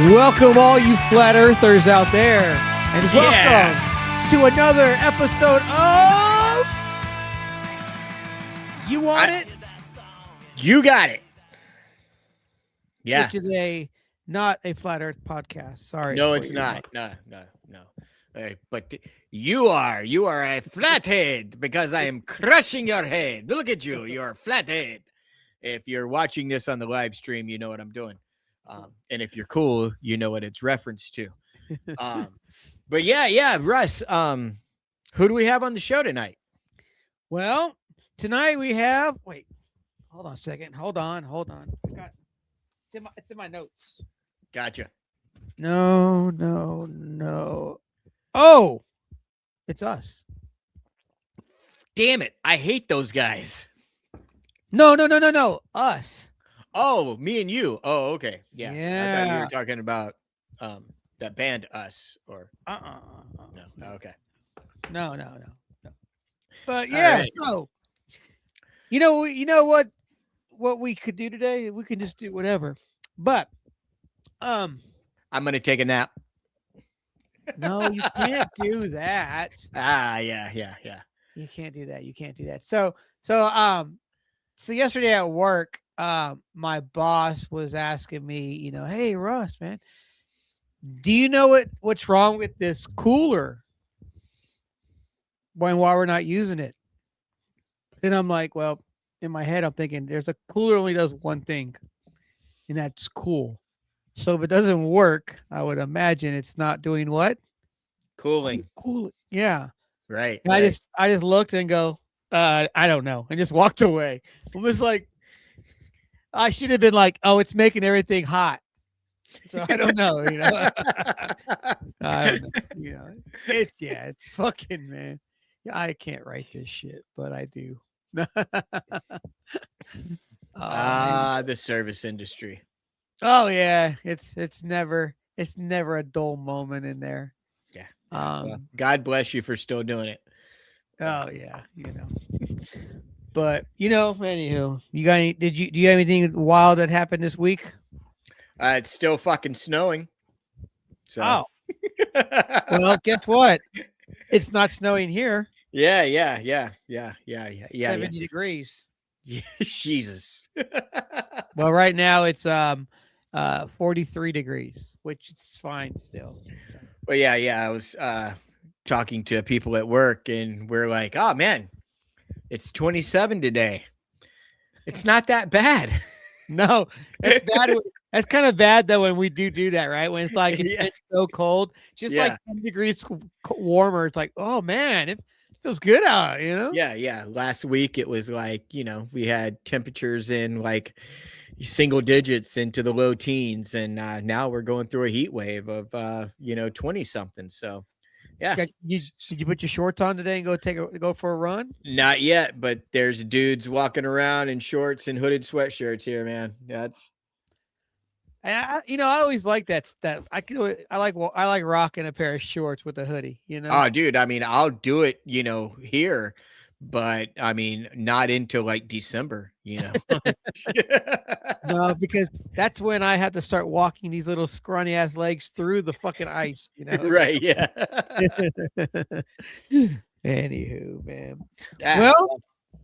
Welcome, all you flat earthers out there, and welcome to another episode of You Want It? You Got It. Yeah. Which is not a flat earth podcast. Sorry. No, it's not. No. But you are a flathead because I am crushing your head. Look at you. You're a flathead. If you're watching this on the live stream, you know what I'm doing. And if you're cool, you know what it's referenced to. But yeah, Russ, who do we have on the show tonight? Well, tonight we have, wait, hold on a second. Hold on. It's in my notes. Gotcha. No. Oh, it's us. Damn it. I hate those guys. No. Us. Oh, me and you. Oh, okay. Yeah. I thought you were talking about that band Us or No. Okay. No. But yeah, right. So you know what we could do today? We can just do whatever. But I'm gonna take a nap. No, you can't do that. Yeah. You can't do that. So yesterday at work, my boss was asking me, hey Russ, man, do you know what's wrong with this cooler while we're not using it? And I'm like, well, in my head, I'm thinking there's a cooler only does one thing, and that's cool. So if it doesn't work, I would imagine it's not doing what? Cooling. Yeah. Right. And right. I just looked and go, I don't know, and just walked away. It was like, I should have been like, oh, it's making everything hot. So I don't know, I don't know, it's fucking, man. I can't write this shit, but I do. The service industry. Oh yeah, it's never a dull moment in there. Yeah. Well, God bless you for still doing it. Oh yeah, But anywho, do you have anything wild that happened this week? It's still fucking snowing. So. Oh. Well, guess what? It's not snowing here. Yeah. 70 degrees. Yeah, Jesus. Well, right now it's 43 degrees, which is fine still. Well, yeah. I was talking to people at work, and we're like, oh man, it's 27 today. It's not that bad. No, it's bad. That's kind of bad though when we do that, right? When it's like it's so cold, just like 10 degrees warmer. It's like, oh man, it feels good out, Yeah. Last week it was like, we had temperatures in like single digits into the low teens, and now we're going through a heat wave of 20 something. So yeah. Did you put your shorts on today and go for a run? Not yet, but there's dudes walking around in shorts and hooded sweatshirts here, man. I always like that. I like rocking a pair of shorts with a hoodie. Oh, dude. I mean, I'll do it. Here, but I mean, not until like December. No, because that's when I have to start walking these little scrawny ass legs through the fucking ice. Right? Yeah. Anywho, man. Well,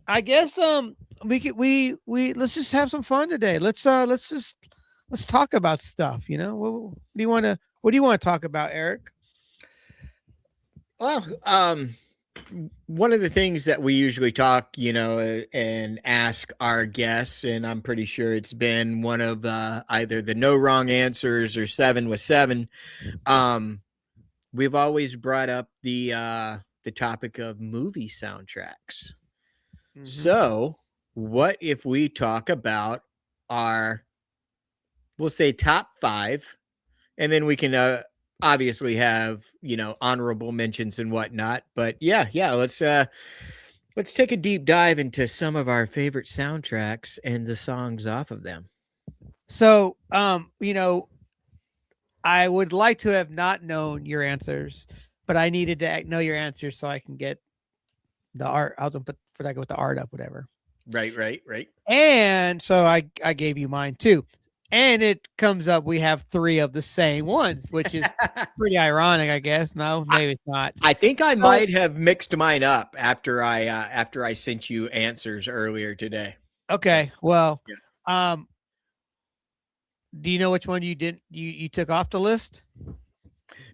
I guess we let's just have some fun today. Let's talk about stuff. What do you want to talk about, Eric? Well, one of the things that we usually talk, and ask our guests, and I'm pretty sure it's been one of either the no wrong answers or 7 with 7. We've always brought up the topic of movie soundtracks. Mm-hmm. So what if we talk about we'll say top 5, and then we can obviously have honorable mentions and whatnot. But yeah, let's take a deep dive into some of our favorite soundtracks and the songs off of them. So I would like to have not known your answers, but I needed to know your answers so I can get the art. I was gonna put the art up, whatever. Right. And so I gave you mine too. and it comes up we have 3 of the same ones, which is pretty ironic, I guess. No, maybe it's not. I think I So might have mixed mine up after I sent you answers earlier today. So okay, well, yeah. um, do you know which one you didn't you took off the list?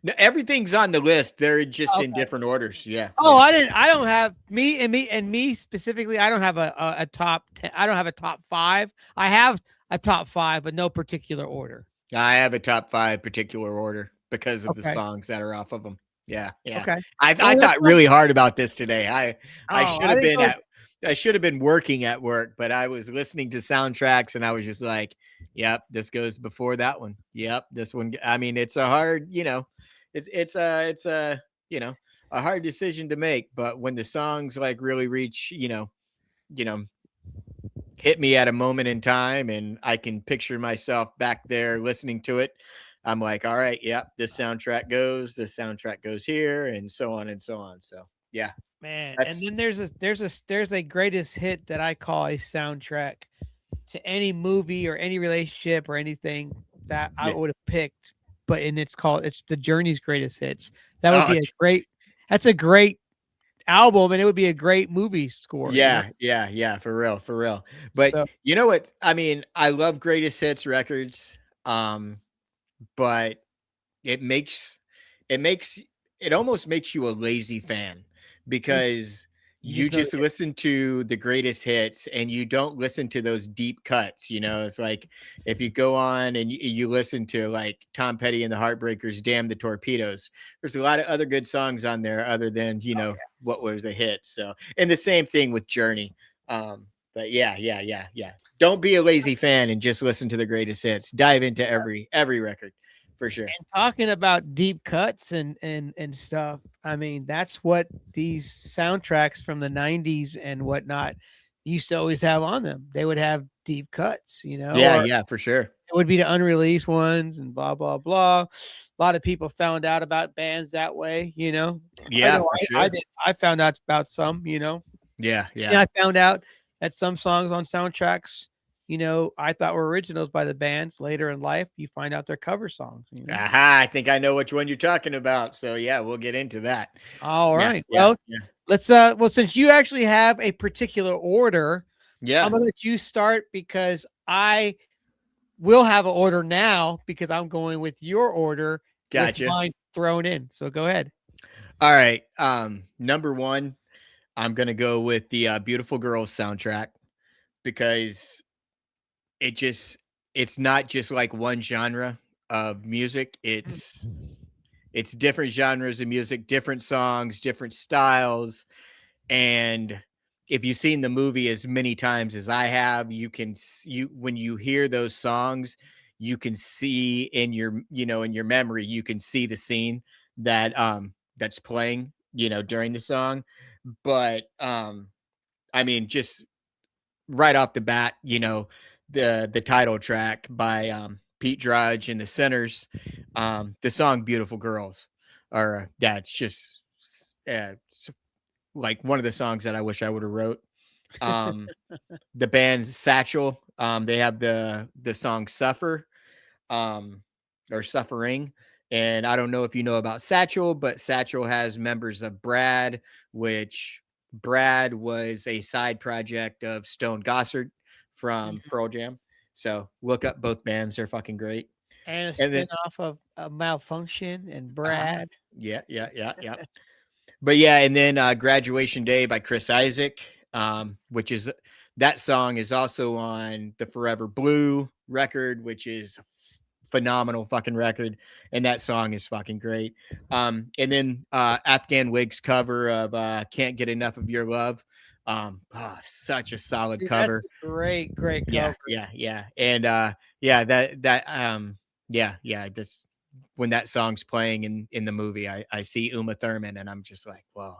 No, everything's on the list. They're just in Okay. different orders. Yeah, Oh, yeah. I don't have me specifically. I don't have a top 10. I don't have a top 5. I have a top 5, but no particular order. I have a top 5 particular order because of the Okay. songs that are off of them. Yeah, yeah. Okay. I Well, that's thought fine. really hard about this today. I Oh, should I have didn't been go. at I should have been working at work, but I was listening to soundtracks and I was just like, "Yep, this goes before that one. Yep, this one." I mean, it's a hard, it's a a hard decision to make. But when the songs like really reach, you know, hit me at a moment in time and I can picture myself back there listening to it. I'm like, all right, yeah, this soundtrack goes here, and so on and so on. So yeah, Man, and that's then there's a greatest hit that I call a soundtrack to any movie or any relationship or anything that I yeah. would have picked, but it's the Journey's greatest hits. That would Oh be a great that's a great album, and it would be a great movie score, you know? yeah, yeah, yeah, for real, for real. But So you know what? I mean, I love greatest hits records. But it makes it makes it almost makes you a lazy fan mm, because you you just know just listen to the greatest hits and you don't listen to those deep cuts. It's like if you go on and you listen to like Tom Petty and the Heartbreakers, Damn the Torpedoes, there's a lot of other good songs on there other than, what was the hit. So, and the same thing with Journey. But yeah, yeah, yeah, yeah. Don't be a lazy fan and just listen to the greatest hits. Dive into every record for sure. talking about deep cuts and stuff. I mean, that's what these soundtracks from the 90s and whatnot used to always have on them. They would have deep cuts, Yeah, or yeah, for sure. it would be the unreleased ones and blah blah blah. A lot of people found out about bands that way. I Yeah, know for I sure. did. I found out about some. Yeah, And yeah. I found out that some songs on soundtracks, I thought were originals by the bands. Later in life, you find out they're cover songs. Aha, I think I know which one you're talking about. So yeah, we'll get into that. All Yeah, right. yeah, Well, yeah. since you actually have a particular order, I'm Yeah, gonna let you start because I will have an order now because I'm going with your order with gotcha. mine thrown in. So go ahead. All right. Number one, I'm gonna go with the Beautiful Girls soundtrack because it just it's not just like one genre of music. It's different genres of music, different songs, different styles. And if you've seen the movie as many times as I have, you when you hear those songs, you can see in in your memory, you can see the scene that's playing, during the song. But I mean, just right off the bat, the title track by Pete Drudge and the Sinners, the song "Beautiful Girls," or yeah, it's just like one of the songs that I wish I would have wrote. Um, the band's Satchel, they have the song "Suffer," um, or "Suffering," and I don't know if you know about Satchel, but Satchel has members of Brad, which Brad was a side project of Stone Gossard from Mhm. Pearl Jam. So look up both bands; they're fucking great. And a And then, spinoff of Malfunction and ah, Brad. yeah, yeah, yeah, yeah. But yeah, and then Graduation Day by Chris Isaac, which is that song is also on the Forever Blue record, which is phenomenal fucking record. And that song is fucking great. And then Afghan Wigs cover of Can't Get Enough of Your Love. Such a solid Dude, that's cover. a great Yeah, cover. yeah, yeah. And yeah, yeah, yeah, this when that song's playing in the movie, I see Uma Thurman and I'm just like, "Whoa."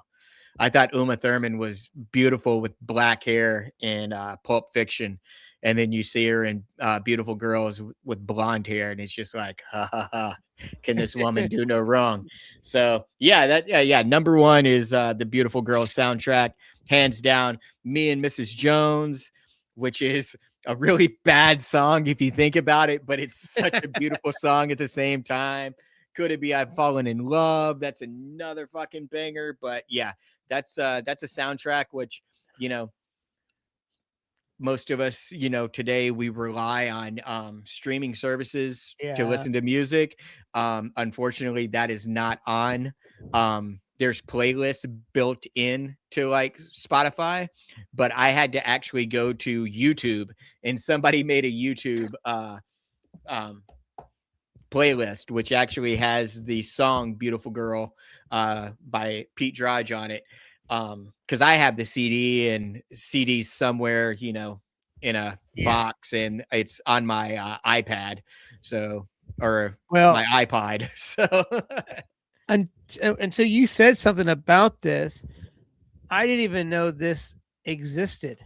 I thought Uma Thurman was beautiful with black hair in Pulp Fiction, and then you see her in Beautiful Girls with blonde hair, and it's just like, ha ha ha, can this woman do no wrong? So yeah, yeah. Number one is the Beautiful Girls soundtrack, hands down. Me and Mrs. Jones, which is a really bad song if you think about it, but it's such a beautiful song at the same time. Could it be I've fallen in love? That's another fucking banger. But yeah, that's a soundtrack which, you know, most of us, today we rely on streaming services to Yeah. listen to music. Unfortunately, that is not on. There's playlists built in to like Spotify, but I had to actually go to YouTube, and somebody made a YouTube um, playlist, which actually has the song "Beautiful Girl" by Pete Drudge on it. Because I have the CD, and CD's somewhere, in a Yeah. box, and it's on my iPad, so or Well, my iPod. So un- until you said something about this, I didn't even know this existed.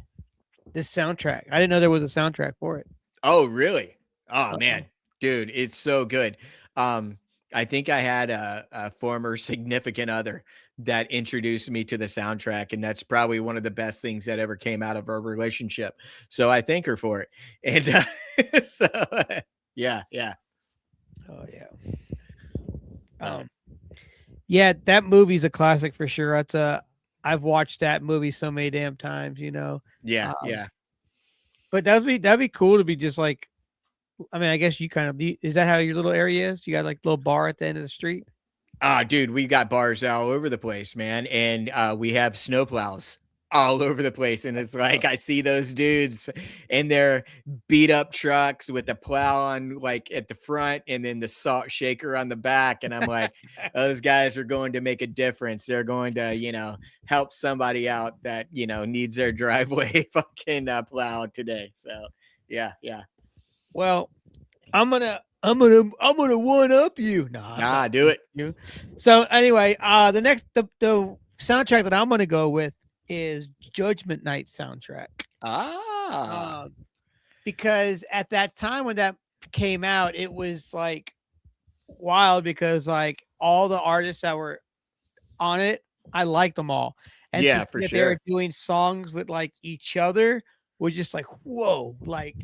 This soundtrack. I didn't know there was a soundtrack for it. oh, really? Oh Uh-uh. man, dude, it's so good. Um, I think I had a former significant other that introduced me to the soundtrack, and that's probably one of the best things that ever came out of our relationship. So I thank her for it. And so, yeah, yeah. Oh yeah. Uh, Um, yeah, that movie's a classic for sure. I've watched that movie so many damn times, you know. yeah, Um, yeah. but that'd be cool to be just like. I mean, I guess you kind of is that how your little area is? You got like a little bar at the end of the street. Ah, dude, we got bars all over the place, man, and we have snowplows all over the place, and it's like I see those dudes in their beat up trucks with the plow on like at the front, and then the salt shaker on the back, and I'm like, those guys are going to make a difference. They're going to, help somebody out that needs their driveway fucking plowed today. So, yeah, yeah. Well, I'm gonna one up you. No, I'm not Ah, do it. you. So anyway, the soundtrack that I'm gonna go with is Judgment Night soundtrack. Ah, Um, because at that time when that came out, it was like wild because like all the artists that were on it, I liked them all. And to yeah, see for that they were sure. doing songs with like each other was just like, whoa, like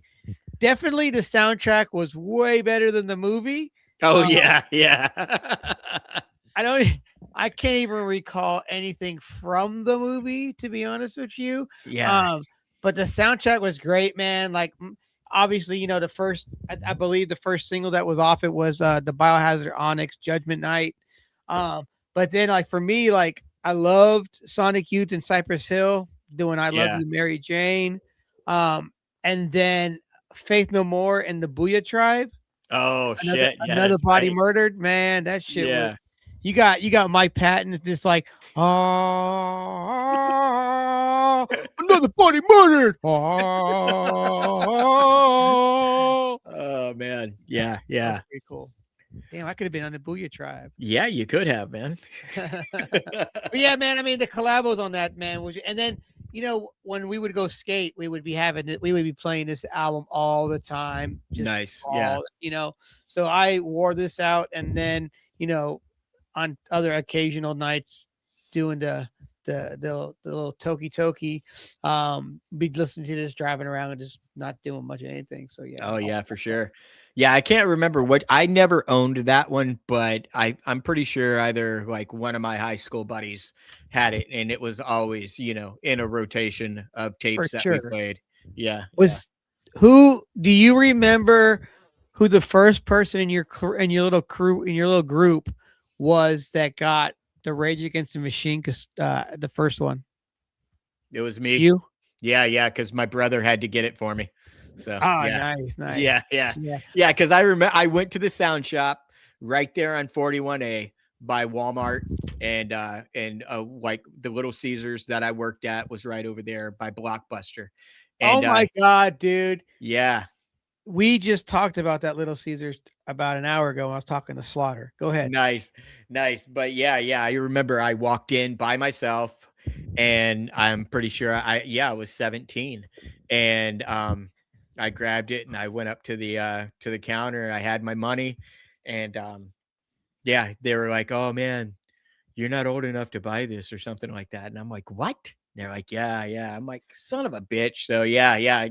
definitely the soundtrack was way better than the movie. Oh Uh, yeah, yeah. I don't I can't even recall anything from the movie to be honest with you. Yeah. Um, but the soundtrack was great, man. Like obviously, the first I believe the first single that was off it was the Biohazard Onyx Judgment Night. But then like for me, like I loved Sonic Youth and Cypress Hill doing I Love Yeah. You, Mary Jane. And then Faith No More and the Booyah Tribe. Oh Another shit, yeah, another that's body right. murdered, man, that shit was Yeah. you got Mike Patton just like, "Ah, another body murdered. Ah." Oh man. That Yeah, that was yeah. pretty cool. Damn, I could have been on the Booyah Tribe. Yeah, you could have, man. But yeah, man, I mean the collabos on that, man, was and then when we would go skate, we would be playing this album all the time, just Nice. Yeah. all. So I wore this out, and then you know on other occasional nights doing the little toki, be listening to this driving around and just not doing much of anything. So yeah, Oh yeah, for sure. Yeah, I can't remember what I never owned that one, but I'm pretty sure either like one of my high school buddies had it, and it was always, in a rotation of for tapes that we sure. played. Yeah, yeah. Was who do you remember who the first person in your little crew in your little group was that got the Rage Against the Machine? Because the first one, It was me. you. Yeah, yeah, because my brother had to get it for me. So Ah, yeah. nice, nice. Yeah, yeah. Yeah. Yeah, because I remember I went to the sound shop right there on 41A by Walmart, and like the Little Caesars that I worked at was right over there by Blockbuster. Oh And my god, dude. yeah. We just talked about that Little Caesars about an hour ago when I was talking to Slaughter. Go ahead. Nice, nice. But yeah, yeah, I remember I walked in by myself, and I'm pretty sure I was 17, and I grabbed it and I went up to the counter and I had my money, and yeah, they were like, "Oh man, you're not old enough to buy this," or something like that, and I'm like, "What?" They're like, yeah, yeah. I'm like, son of a bitch. So yeah, yeah.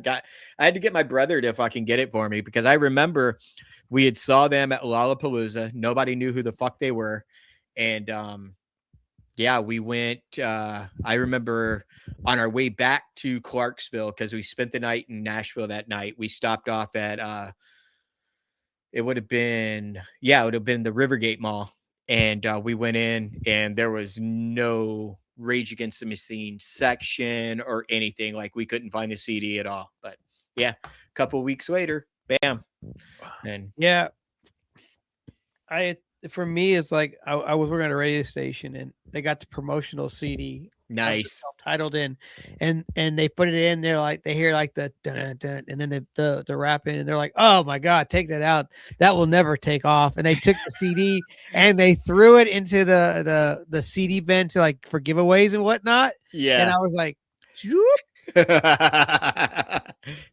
I had to get my brother to fucking get it for me because I remember we had saw them at Lollapalooza. Nobody knew who the fuck they were, and yeah, we went. I remember on our way back to Clarksville because we spent the night in Nashville that night. We stopped off at it would have been yeah, it would have been the Rivergate Mall, and we went in, and there was no Rage Against the Machine section or anything. Like we couldn't find the CD at all. But yeah, a couple weeks later, bam, and Yeah, I for me, it's like I was working at a radio station and they got the promotional CD of the nice. self-titled in, and they put it in there like they hear like the dun, dun, dun, and then the rap in and they're like, oh my god, take that out, that will never take off. And they took the CD and they threw it into the CD bin to like for giveaways and whatnot. And Yeah. I was like, "Whoop."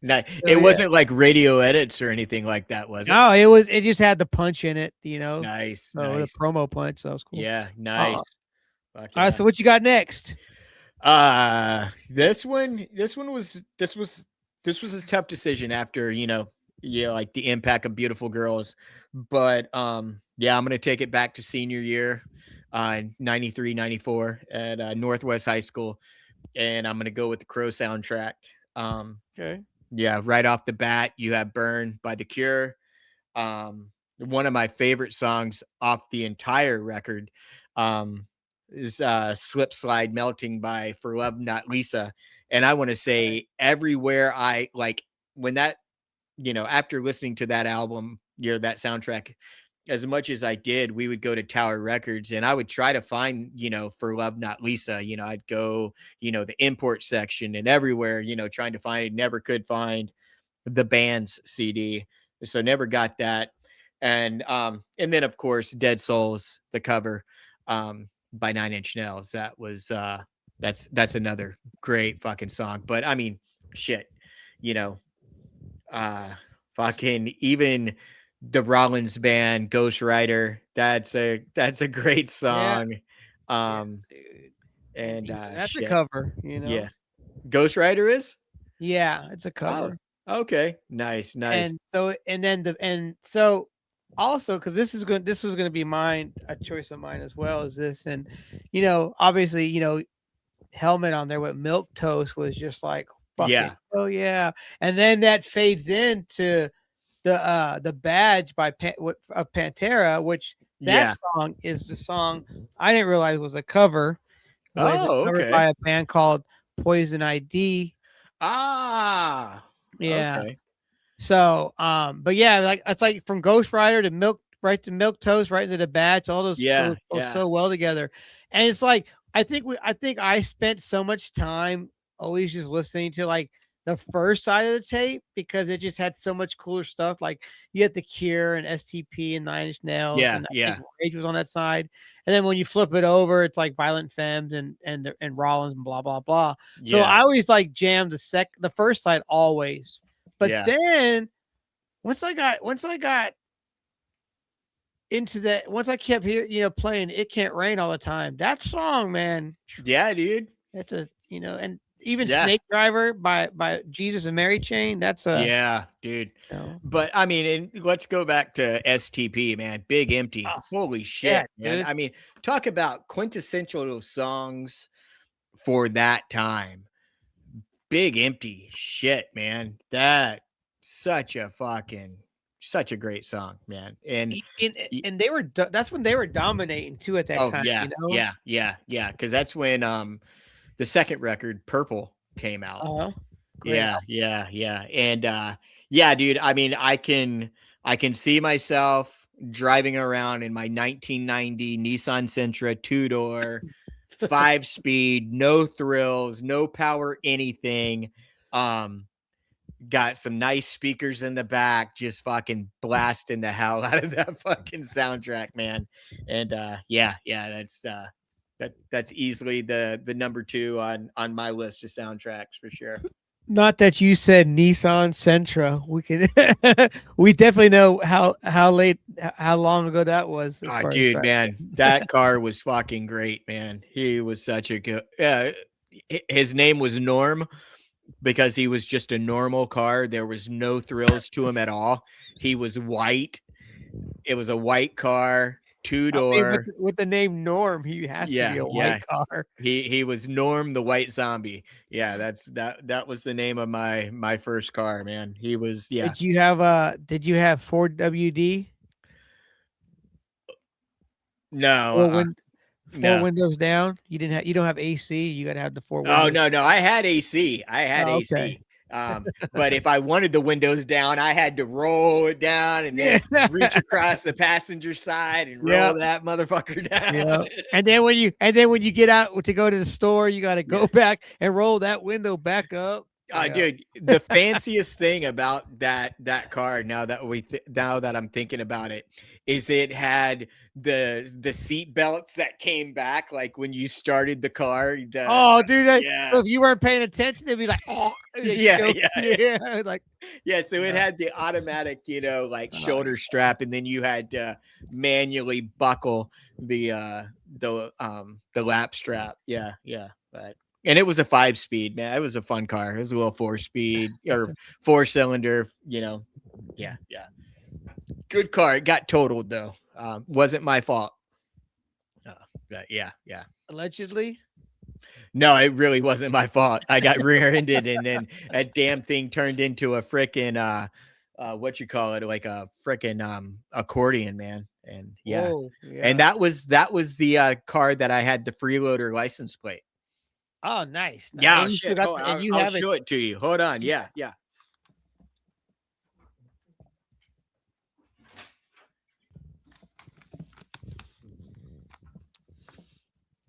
Nice. So, It yeah. wasn't like radio edits or anything like that, was it? No, it just had the punch in it, Nice, so the nice. promo punch. So that was cool. Yeah, Uh, nice. Fuck all right, yeah. so what you got next? This was a tough decision after, yeah, like the impact of Beautiful Girls. But yeah, I'm gonna take it back to senior year, 93, 94 at Northwest High School, and I'm gonna go with the Crow soundtrack. Um, Okay. yeah, right off the bat, you have Burn by The Cure. One of my favorite songs off the entire record. Is Slip Slide Melting by For Love Not Lisa. And I want to Right. say everywhere I like when that, after listening to that album, that soundtrack, as much as I did, we would go to Tower Records and I would try to find, For Love Not Lisa. I'd go, the import section and everywhere, trying to find it, never could find the band's CD. So never got that. And then of course Dead Souls, the cover. By 9 Inch Nails. That was that's another great fucking song. But I mean, shit, you know, uh fucking even the Rollins band, Ghost Rider, that's a great Yeah. song. Yeah, Um dude. And and that's a shit. cover. Yeah. Ghost Rider is? Yeah, it's a Oh, cover. okay. Nice, nice. And so and then the and so also because this was gonna be mine, a choice of mine as well as this. And obviously, Helmet on there with Milk Toast was just like fucking Yeah. oh yeah. And then that fades into the Badge by of Pantera, which that Yeah. song is the song I didn't realize was a cover. Was a Oh, cover okay. by a band called Poison ID. Ah. Yeah. Okay. So, but yeah, like it's like from Ghost Rider to Milk Toast, right into the Badge. All those Yeah, go yeah. so well together. And it's like I think I spent so much time always just listening to like the first side of the tape because it just had so much cooler stuff. Like you had The Cure and STP and 9 Inch Nails, Yeah, and I think yeah. Rage was on that side. And then when you flip it over, it's like Violent Femmes and Rollins and blah blah blah. So Yeah. I always like jammed the first side always. But Yeah. then once I got into that, once I kept playing It Can't Rain all the time. That song, man, Yeah, dude. that's and even Yeah. Snake Driver by Jesus and Mary Chain, that's a Yeah, dude. you know, But I mean, and let's go back to STP, man. Big Empty. oh, Holy yeah, shit, man. dude. I mean, talk about quintessential songs for that time. Big Empty. Shit, man. That such a great song, man. And y- And they were that's when they were dominating too at that oh time, yeah, yeah, yeah, yeah. Cause that's when the second record, Purple, came out. Uh-huh. Great Yeah, album. yeah, yeah. And yeah, dude, I mean, I can see myself driving around in my 1990 Nissan Sentra two-door, 5-speed, no thrills, no power anything. Um got some nice speakers in the back, just fucking blasting the hell out of that fucking soundtrack, man. And yeah, yeah, that's easily the number 2 on my list of soundtracks for sure. Not that you said Nissan Sentra. We can we definitely know how long ago that was as Oh, far as dude, driving. man, that car was fucking great, man. He was such a good. his name was Norm because he was just a normal car. There was no thrills to him at all. He was white. It was a white car, I mean, two-door. with the name Norm, he has to be Yeah, a white yeah. car. He was Norm the White Zombie. Yeah, that was the name of my first car, man. He was, yeah. Did you have Ford WD? No, Four win four no. windows down? You don't have AC, you gotta have the four Oh, windows. no, I had AC. I had Oh, okay. AC. But if I wanted the windows down, I had to roll it down and Yeah. then reach across the passenger side and Yeah. roll that motherfucker Yeah. down. And then when you get out to go to the store, you gotta Yeah. go back and roll that window back up. Yeah. Dude, the fanciest thing about that car, now that I'm thinking about it, is it had the seat belts that came back, like when you started the car. Oh, dude, so Yeah, if you weren't paying attention, it'd be like, "Oh," like yeah, choke. yeah, Yeah, like, yeah. So it yeah. had the automatic, like Oh, shoulder strap, and then you had to manually buckle the lap strap. Yeah, yeah. But and it was a 5-speed, man. It was a fun car. It was a little 4-speed or 4-cylinder. Yeah, yeah. Good car. It got totaled though. Wasn't my fault. Uh, but yeah, yeah. allegedly. No, it really wasn't my fault. I got rear-ended, and then that damn thing turned into a frickin' what you call it, like a frickin' accordion, man. And yeah, Whoa, and yeah. that was the car that I had the freeloader license plate. Oh, nice, nice. Yeah, And oh, you still shit. got Oh, the and you I'll have it. show it to you. Hold on. You Yeah, yeah.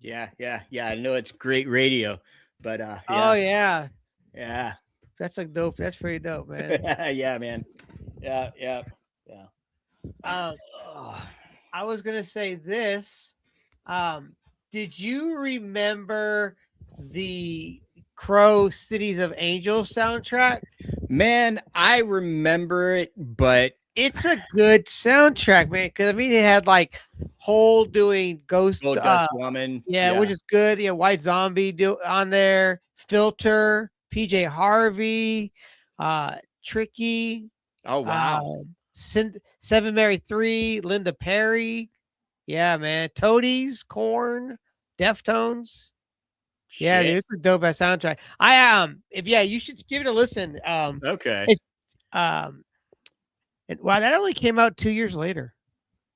Yeah, yeah, yeah. I know it's great radio, but Oh, yeah, yeah. yeah, That's pretty dope, man. yeah, man. Yeah, yeah, yeah. Um, Oh, I was gonna say this. Um, did you remember the Crow Cities of Angels soundtrack? man, I remember it, but It's a good soundtrack, man. Because I mean, it had like Hole doing Ghost. Gold Dust Woman. Yeah, which Yeah. is good. Yeah, White Zombie on there. Filter, PJ Harvey, Tricky, Oh wow. Seven Mary 3, Linda Perry. Yeah, man. Toadies, Corn, Deftones. Yeah, dude, Shit. it's a dope ass soundtrack. If yeah, you should give it a listen. Okay. It's um, wow, that only came out 2 years later.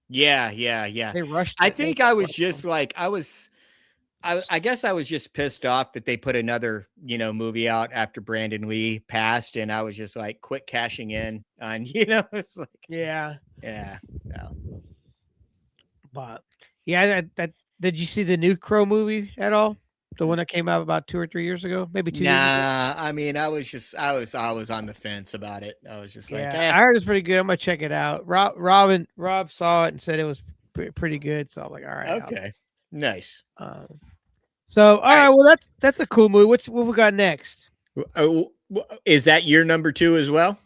Yeah, yeah, yeah. They rushed I it. think I was just like I guess I was just pissed off that they put another, movie out after Brandon Lee passed, and I was just like, quit cashing in on, it's like, Yeah, yeah, no. but yeah, that did you see the new Crow movie at all? The one that came out about 2 or 3 years ago, maybe 2 years ago. Nah, I mean, I was on the fence about it. I was just like, Yeah, I heard it's pretty good. I'm gonna check it out. Rob saw it and said it was pretty good. So I'm like, all right. okay, nice. So all All right, right. well that's a cool movie. What we got next? Is that your number 2 as well?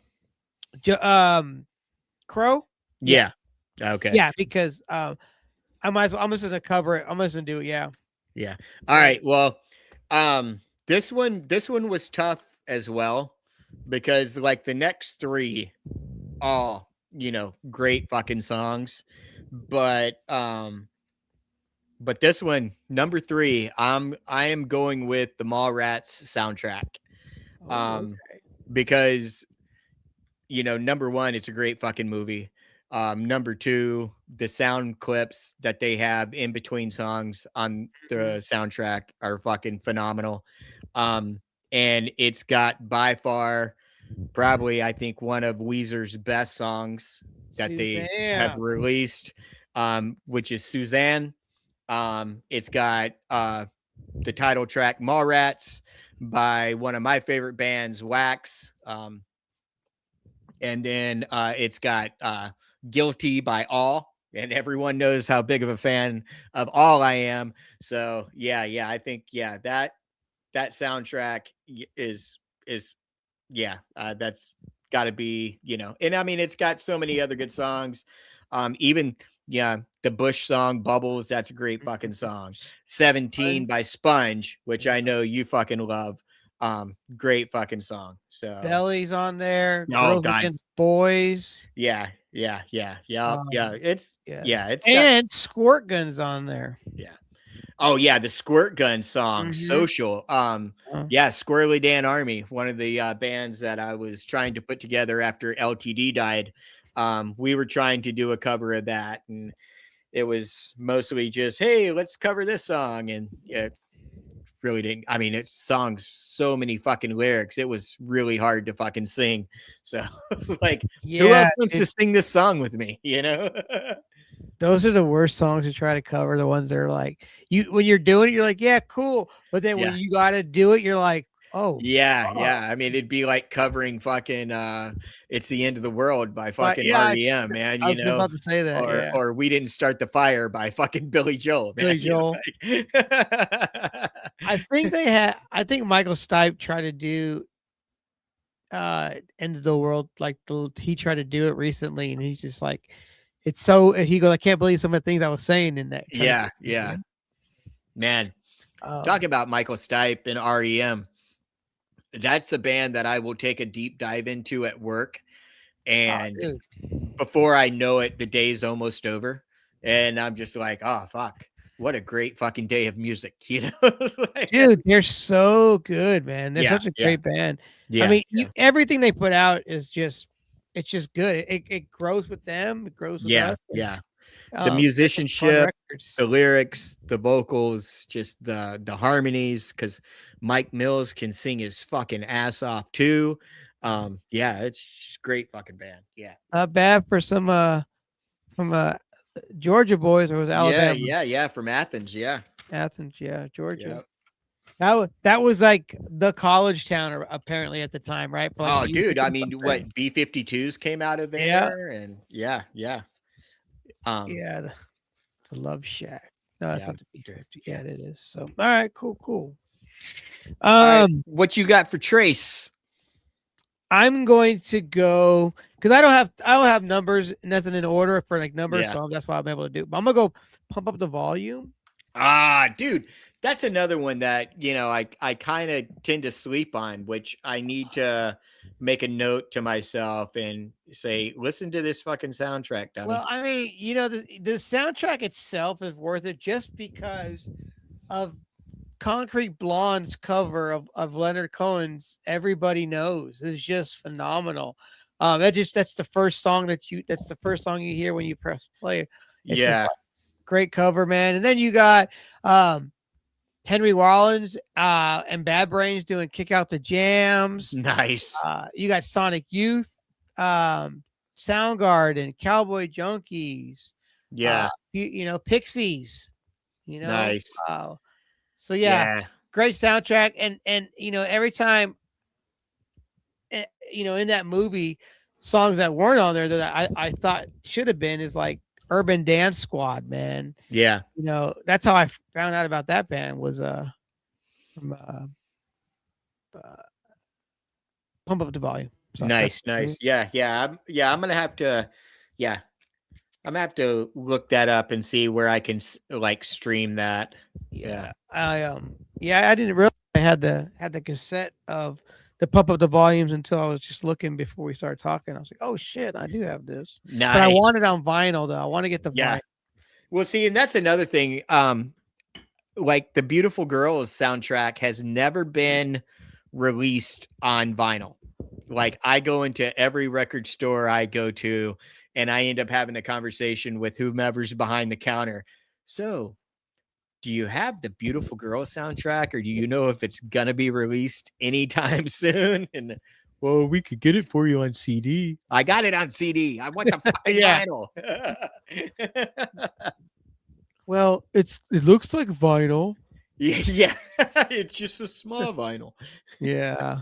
Crow. Yeah. Okay. Yeah, because I'm just gonna cover it. I'm just gonna do it. Yeah. Yeah. All right. Well, this one was tough as well because like the next 3, all great fucking songs, but this one, number 3, I am going with the Mallrats soundtrack, Oh, um, because number 1, it's a great fucking movie. Number 2, the sound clips that they have in between songs on the soundtrack are fucking phenomenal. And it's got by far probably I think one of Weezer's best songs that they have Suzanne. released, which is Suzanne. It's got the title track Mallrats by one of my favorite bands, Wax. And then it's got Guilty by All, and everyone knows how big of a fan of All I am. So yeah, I think that soundtrack is that's got to be, and I mean it's got so many other good songs. Even Yeah, the Bush song "Bubbles," that's a great fucking song. S- 17 Sponge, by Sponge, which I yeah. know you fucking love. Great fucking song. So, Belly's on there. oh Girls god. Against Boys. Yeah, yeah. Um, yeah, It's got and Squirt Guns on there. yeah. Oh yeah, the Squirt Gun song, Mm-hmm. Social. Uh, Yeah, Squirrely Dan Army, one of the bands that I was trying to put together after LTD died. We were trying to do a cover of that, and it was mostly just, hey, let's cover this song. And it really didn't. I mean, it's songs, so many fucking lyrics. It was really hard to fucking sing. So it's like, who yeah, else wants to sing this song with me? You know? those are the worst songs to try to cover. The ones that are like you when you're doing it, you're like, yeah, cool. But then when Yeah. you got to do it, you're like, oh, Yeah, fuck. yeah. I mean, it'd be like covering fucking "It's the End of the World" by But fucking yeah, REM, man, I you was just know, about to say that. Yeah, or "We Didn't Start the Fire" by fucking Billy Joel, man. Billy Joel. Like I think Michael Stipe tried to do End of the World, like he tried to do it recently, and he's just like, it's so he goes, I can't believe some of the things I was saying in that trying to Yeah, get yeah. Man, talk um about Michael Stipe and REM. That's a band that I will take a deep dive into at work, oh, and dude. before I know it, the day's almost over, and I'm just like, "Oh, fuck. What a great fucking day of music," you know? Like, Dude, they're so good, man. They're yeah, such a yeah, great band. I yeah, mean, yeah, everything they put out is just it's just good. It grows with them, it grows with yeah, us, and yeah. The they're just fun musicianship, the records. lyrics, the vocals, just the harmonies, because Mike Mills can sing his fucking ass off too. Yeah, it's just great fucking band. Yeah. Not bad for some from Georgia boys, or was it Yeah, Alabama? yeah, yeah, from Athens, yeah. Athens, yeah, Georgia. Yep. That was like the college town apparently at the time, right? For like Oh, music dude, I and mean, stuff then. what, B-52s came out of Yeah, there, and yeah, yeah. Um, yeah, the Love Shack. No, that's yeah, not the dude, B-50. Yeah, yeah. it is. So, all right, cool. All right, Um, what you got for Trace? I'm going to go because I don't have numbers, nothing in order for like numbers, Yeah. so that's why I'm able to do. But I'm gonna go pump up the volume. Ah, dude, that's another one that, I kind of tend to sleep on, which I need to make a note to myself and say, listen to this fucking soundtrack, Well, dummy. I mean, the soundtrack itself is worth it just because of Concrete Blonde's cover of Leonard Cohen's "Everybody Knows" is just phenomenal. That's the first song that's the first song you hear when you press play. It's just Yeah. like great cover, man. And then you got Henry Rollins and Bad Brains doing "Kick Out the Jams." Nice. You got Sonic Youth, Soundgarden, Cowboy Junkies, Yeah. Pixies. You know, Nice. so yeah, Yeah. great soundtrack, and every time, in that movie, songs that weren't on there that I thought should have been is like Urban Dance Squad, man. Yeah. That's how I found out about that band was from uh Pump Up the Volume. So that's Nice. Nice. Yeah. Yeah. I'm going to have to, yeah, I'm gonna have to look that up and see where I can like stream that. Yeah. yeah. I didn't realize I had the cassette of the Pump Up the Volumes until I was just looking before we started talking. I was like, oh shit, I do have this. But I Nice. want it on vinyl though. I want to get the Yeah. vinyl. Well, see, and that's another thing. Like the Beautiful Girls soundtrack has never been released on vinyl. Like I go into every record store I go to, and I end up having a conversation with whomever's behind the counter. So, do you have the Beautiful Girls soundtrack, or do you know if it's gonna be released anytime soon? And well, we could get it for you on CD. I got it on CD. I want the fucking Yeah. vinyl. Well, it looks like vinyl. Yeah, it's just a small vinyl. Yeah.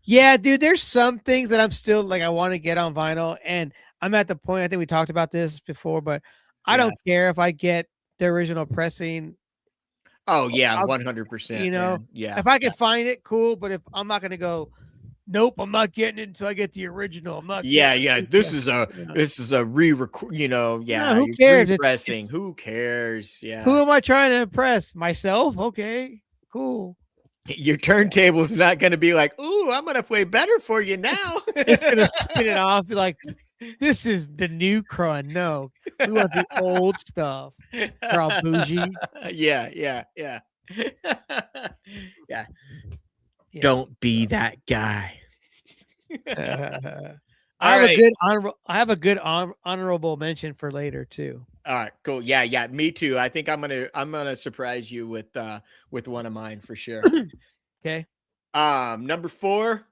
Yeah, dude, there's some things that I'm still like I want to get on vinyl, and I'm at the point, I think we talked about this before, but I Yeah. don't care if I get the original pressing. Oh yeah, I'll 100%, you know, man. Yeah, if I can yeah, find it, cool, but if I'm not gonna go nope, I'm not getting it until I get the original. I'm not. Yeah, This is Yeah. a re-record. No, who You're cares? repressing. It's Who cares? who Yeah. am I trying to impress? Myself? Okay, cool. Your turntable's not going to be like, ooh, I'm going to play better for you now. It's gonna spin it off. Be like, this is the new crud. No, we want the old stuff. For all bougie. Yeah. Yeah. Yeah. Don't be that guy. I All have a right. good honorable mention for later too. All right, cool. Yeah, me too. I think I'm gonna surprise you with one of mine for sure. Okay. Number 4,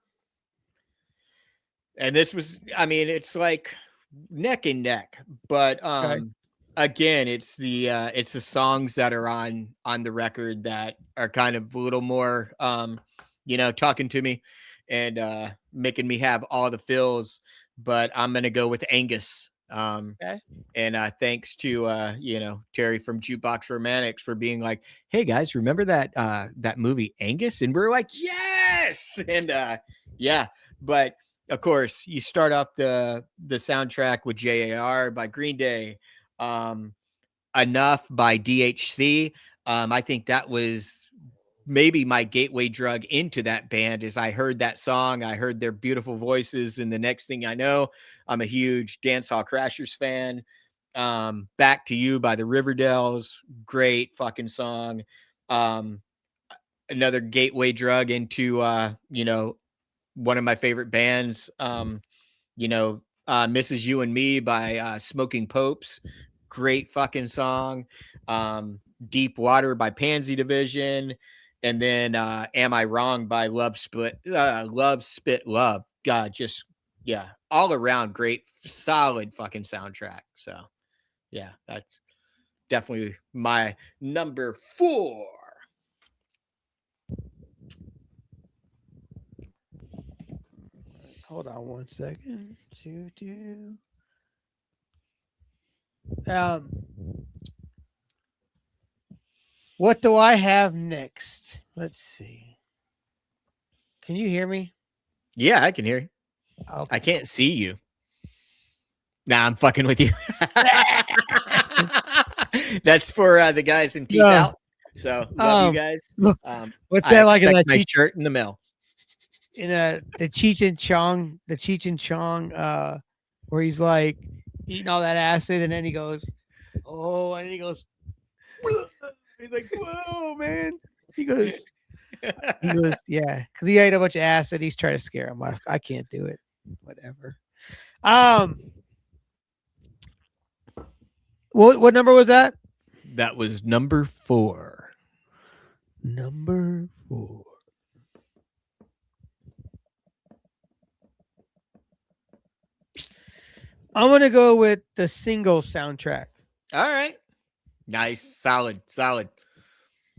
and this was, I mean, it's like neck and neck, but Okay. again, it's the songs that are on the record that are kind of a little more talking to me and making me have all the feels. But I'm gonna go with Angus. Okay. And thanks to Terry from Jukebox Romantics for being like, hey guys, remember that movie Angus? And we're like, yes. And yeah, but of course you start off the soundtrack with JAR by Green Day, Enough by DHC. I think that was maybe my gateway drug into that band. Is I heard that song, I heard their beautiful voices, and the next thing I know, I'm a huge Dancehall Crashers fan. Back to You by the Riverdales, great fucking song. Another gateway drug into one of my favorite bands, Mrs. You and Me by Smoking Popes, great fucking song. Deep Water by Pansy Division, and then Am I Wrong by Love Spit Love. God, just all around great, solid fucking soundtrack. So yeah, that's definitely my number 4. Hold on one second. What do I have next? Let's see. Can you hear me? Yeah, I can hear you. Okay. I can't see you. Nah, I'm fucking with you. That's for the guys in Teeth Out. So love you guys. What's that like in that my shirt in the mail? In the Cheech and Chong, where he's like eating all that acid, and then he goes, oh, and then he goes, he's like, whoa, man. He goes, yeah, because he ate a bunch of acid. He's trying to scare him. I can't do it. Whatever. What number was that? That was number 4. Number 4. I'm gonna go with the single soundtrack. All right. Nice. Solid.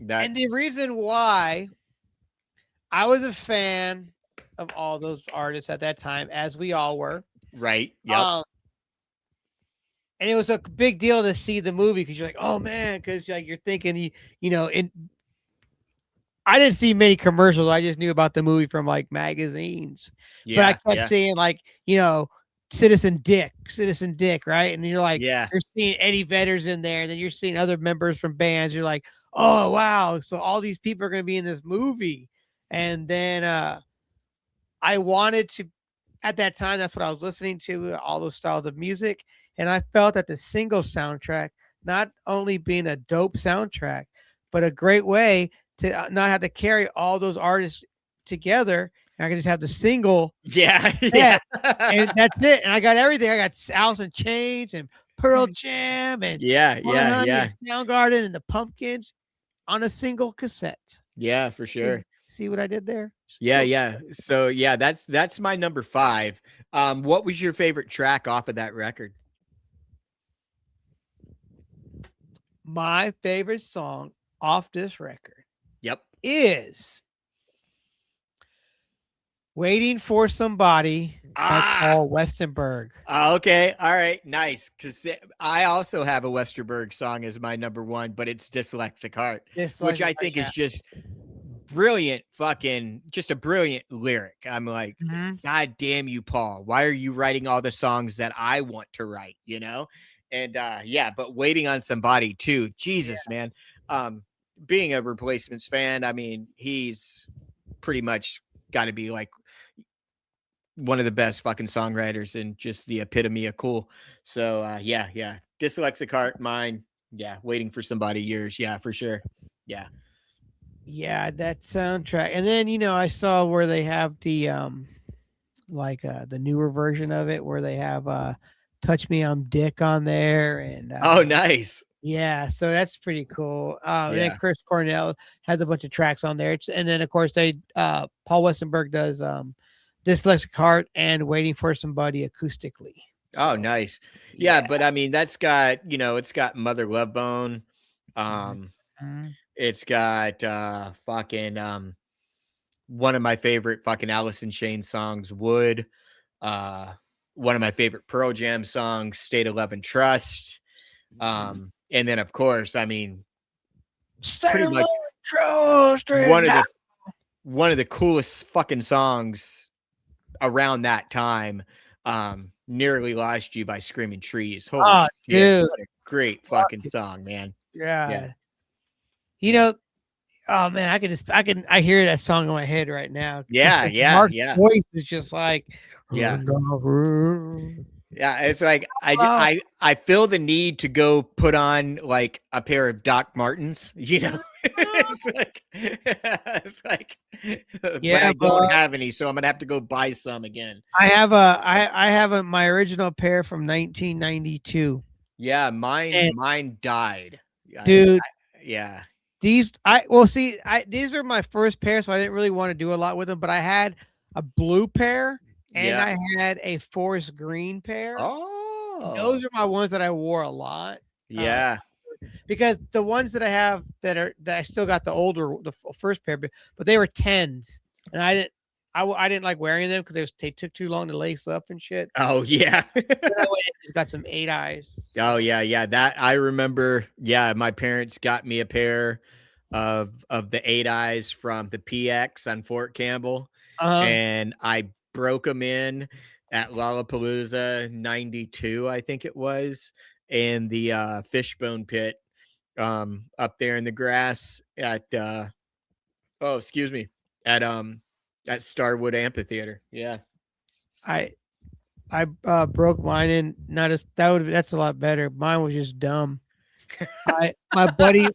And the reason why I was a fan of all those artists at that time, as we all were. Right. Yep. And it was a big deal to see the movie because you're like, oh man, because like you're thinking, I didn't see many commercials. I just knew about the movie from like magazines. Yeah. But I kept seeing like, Citizen Dick, right? And you're like, yeah, you're seeing Eddie Vedder's in there, and then you're seeing other members from bands. You're like, oh wow, so all these people are going to be in this movie. And then I wanted to, at that time, that's what I was listening to, all those styles of music. And I felt that the single soundtrack, not only being a dope soundtrack, but a great way to not have to carry all those artists together. I can just have the single. Yeah. And that's it. And I got everything. I got Alice in Chains and Pearl Jam and yeah. Soundgarden and the Pumpkins on a single cassette. Yeah, for sure. See what I did there? Yeah. So yeah, that's my number 5. What was your favorite track off of that record? My favorite song off this record. Yep. Is Waiting for Somebody by Paul Westerberg. Okay. All right. Nice. Because I also have a Westerberg song as my number 1, but it's Dyslexic Heart, which I think is just brilliant just a brilliant lyric. I'm like, Mhm. God damn you, Paul. Why are you writing all the songs that I want to write, And yeah, but Waiting on Somebody too. Jesus, man. Um, being a Replacements fan, I mean, he's pretty much got to be like one of the best fucking songwriters and just the epitome of cool. So yeah. Dyslexic Heart, mine. Yeah, Waiting for Somebody, yours. Yeah, for sure. Yeah. Yeah, that soundtrack. And then, I saw where they have the the newer version of it where they have Touch Me I'm Dick on there and Oh, nice. yeah, so that's pretty cool. And then Yeah. Chris Cornell has a bunch of tracks on there. And then of course Paul Westenberg does Dyslexic Heart and Waiting for Somebody acoustically. Oh, So nice. Yeah, yeah. but I mean that's got, it's got Mother Love Bone. Mhm. Um it's got fucking one of my favorite fucking Alice in Chains songs, Wood. Uh one of my favorite Pearl Jam songs, State of Love and Trust. And then of course, I mean, Stay pretty alone, much trust one and of die. the one of the coolest fucking songs around that time. Nearly Lost You by Screaming Trees. Holy Oh, shit. dude. What a great Fuck fucking it. song, man. Yeah. God. You Yeah. know, oh man, I hear that song in my head right now. Just Yeah. because Yeah. Mark's Yeah. voice is just like Yeah. oh, Yeah. It's like I feel the need to go put on like a pair of Doc Martens, it's like but yeah, I but don't have any, so I'm gonna have to go buy some again. I have my original pair from 1992. Yeah, And mine died. dude, Yeah. these are my first pair, so I didn't really want to do a lot with them, but I had a blue pair and Yeah. I had a forest green pair. Oh. Those are my ones that I wore a lot. Uh, Yeah. because the ones that I have that I still got first pair, but they were tens, and I didn't like wearing them because they took too long to lace up and shit. Oh, yeah. Then I went and just got some 8 eyes. Oh, yeah. That I remember. Yeah, my parents got me a pair of the 8 eyes from the PX on Fort Campbell, Uh-huh. and I broke them in at Lollapalooza 92, I think it was, in the Fishbone Pit up there in the grass at oh, excuse me, at Starwood Amphitheater. Yeah. I broke mine and not as that's a lot better. Mine was just dumb. I my buddy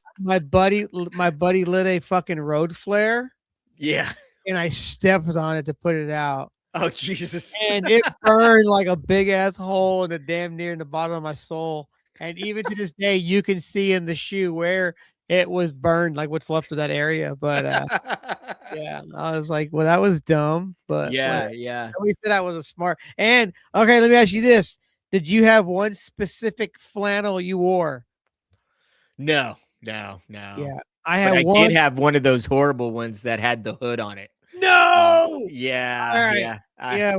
lit a fucking road flare Yeah. and I stepped on it to put it out. Oh, Jesus. And it burned like a big ass hole in the damn near in the bottom of my soul. And even to this day, you can see in the shoe where it was burned, like what's left of that area. But yeah, I was like, well, that was dumb, but whatever. Yeah, yeah. At least that I was a smart. And okay, let me ask you this: did you have one specific flannel you wore? No. Yeah, I But had I one. did have one of those horrible ones that had the hood on it. No. All Yeah, right. yeah. Yeah,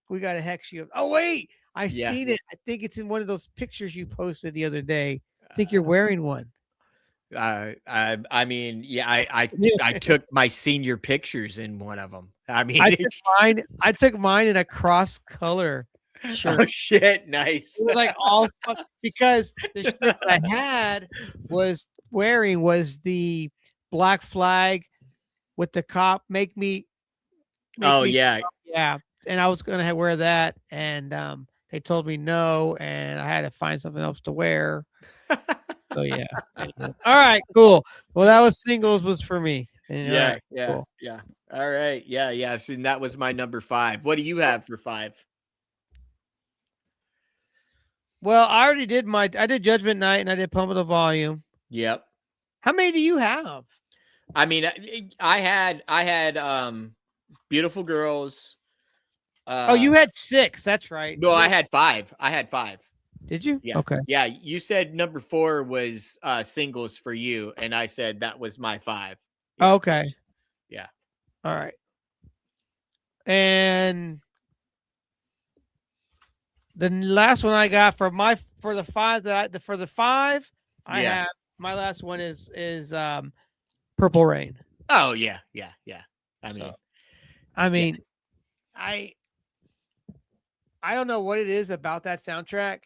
we gotta hex you. Oh wait, I Yeah. seen it. I think it's in one of those pictures you posted the other day. I think you're wearing one. I mean, yeah, I took my senior pictures in one of them. I mean, I took mine in a cross color shirt. oh shit, nice. It was like all because the shirt that I had was the black flag with the cop make me Oh yeah. yeah, and I was gonna wear that, and they told me no, and I had to find something else to wear. So yeah. Anyway. All right, cool. Well, that was singles was for me. And, all Yeah, right, yeah, cool. yeah. All right. Yeah. So that was my number 5. What do you have for 5? Well, I did Judgment Night and I did Pump of the Volume. Yep. How many do you have? I mean, I had Beautiful Girls. Oh, you had 6. That's right. No, I had 5. I had 5. Did you? Yeah. Okay. Yeah, you said number 4 was singles for you, and I said that was my 5. Yeah. Okay. Yeah. All right. And the last one I got for the 5 I Yeah. have my last one is Purple Rain. Oh yeah, yeah, yeah. I mean, So, I yeah, mean, I I don't know what it is about that soundtrack,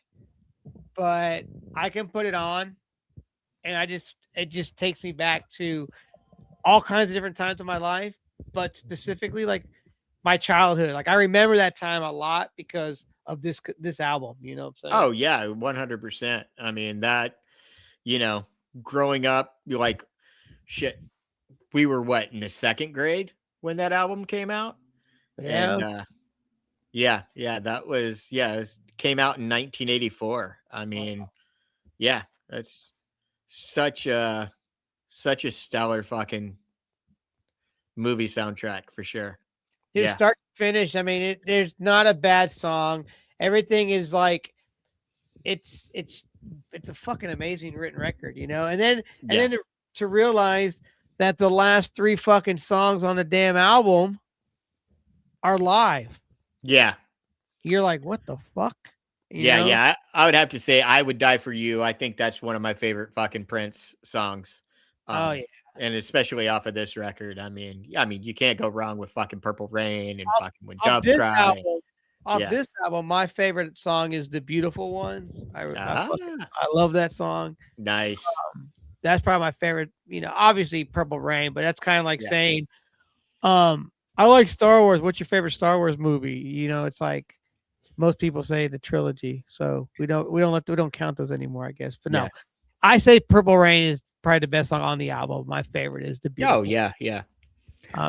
but I can put it on and it just takes me back to all kinds of different times of my life, but specifically like my childhood. Like I remember that time a lot because of this album, you know what I'm saying? oh yeah, 100%. I mean that, you know, growing up, you like shit. We were what in the second grade when that album came out, and Yeah. yeah, yeah, that was yeah, it came out in 1984. I mean, yeah, that's such a such a stellar fucking movie soundtrack for sure. Dude, Yeah, start to finish. I mean, there's not a bad song. Everything is like it's it's it's a fucking amazing written record, you know. And yeah, then to realize that the last three fucking songs on the damn album are live. yeah. You're like, what the fuck? You Yeah, know? yeah. I would have to say I Would Die for You. I think that's one of my favorite fucking Prince songs. Oh yeah. Um, and especially off of this record. I mean, you can't go wrong with fucking Purple Rain and Off, fucking When off Doves this Cry. album, off Yeah. this album, my favorite song is "The Beautiful Ones." Ah, I love that song. nice. That's probably my favorite. You know, obviously Purple Rain, but that's kind of like Yeah. saying, I like Star Wars. What's your favorite Star Wars movie? You know, it's like most people say the trilogy, so we don't count those anymore, I guess. But Yeah. no, I say Purple Rain is probably the best song on the album. My favorite is "The Oh, Beautiful." yeah. Yeah.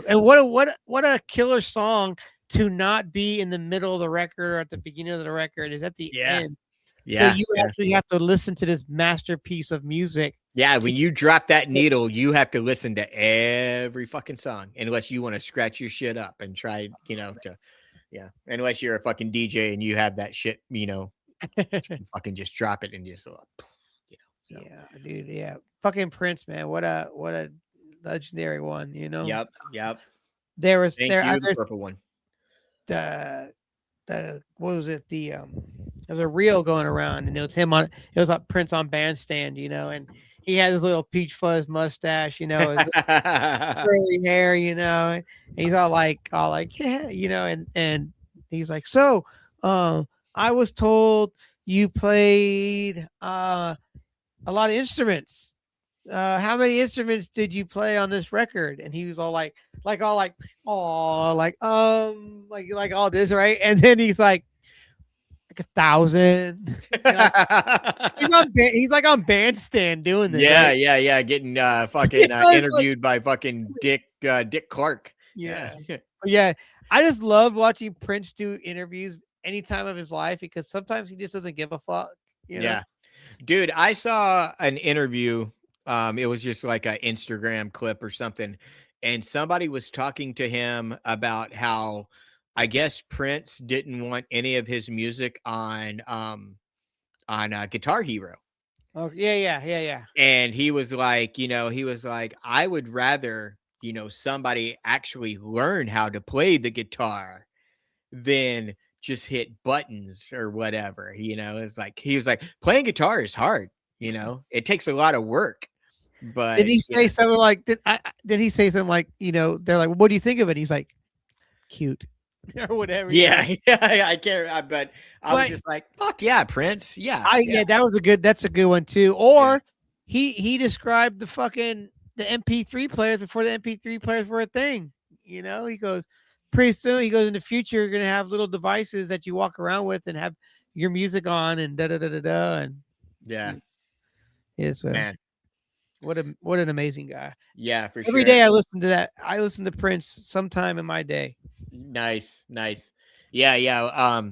And what a killer song to not be in the middle of the record or at the beginning of the record is at the Yeah. end. So Yeah. you Yeah. actually have to listen to this masterpiece of music. Yeah. To When you drop that needle, you have to listen to every fucking song unless you want to scratch your shit up and try, to, yeah. Unless you're a fucking DJ and you have that shit, fucking just drop it and just, so. Yeah, dude. Yeah, fucking Prince, man. What a legendary one. You know, Yep, yep. there was Thank there you, the there's purple one. the what was it there's a reel going around and it was him on it was like Prince on Bandstand, you know, and he had his little peach fuzz mustache, you know, his curly hair, you know, and he's all like yeah, you know, and he's like so, I was told you played a lot of instruments. How many instruments did you play on this record? And he was all like, oh, like all this, right? And then he's like 1,000. Like, he's like on Bandstand doing this, Yeah, right? yeah, yeah, getting, You fucking, know, it's like, interviewed by fucking Dick Clark. Yeah. yeah, yeah. I just love watching Prince do interviews any time of his life because sometimes he just doesn't give a fuck, you know. Yeah. Dude, I saw an interview, it was just like an Instagram clip or something, and somebody was talking to him about how, I guess, Prince didn't want any of his music on, Guitar Hero. Oh yeah, yeah, yeah, yeah. And he was like, I would rather, somebody actually learn how to play the guitar than just hit buttons or whatever. It's like, he was like, playing guitar is hard, it takes a lot of work. Did But, he say something like did he say something like, you know, they're like, "What do you think of it?" He's like, "Cute." Or whatever, you know. yeah, yeah, I can't, but I was But just like, fuck yeah, Prince. Yeah, I yeah, yeah, that's a good one too. yeah, Or he described the MP3 players before the MP3 players were a thing. You know, he goes, pretty soon he goes, in the future you're gonna have little devices that you walk around with and have your music on and da da da da da and yeah, is man. what an amazing guy. Yeah, for Every sure. day I listen to that. I listen to Prince sometime in my day. Nice, nice. Yeah, yeah.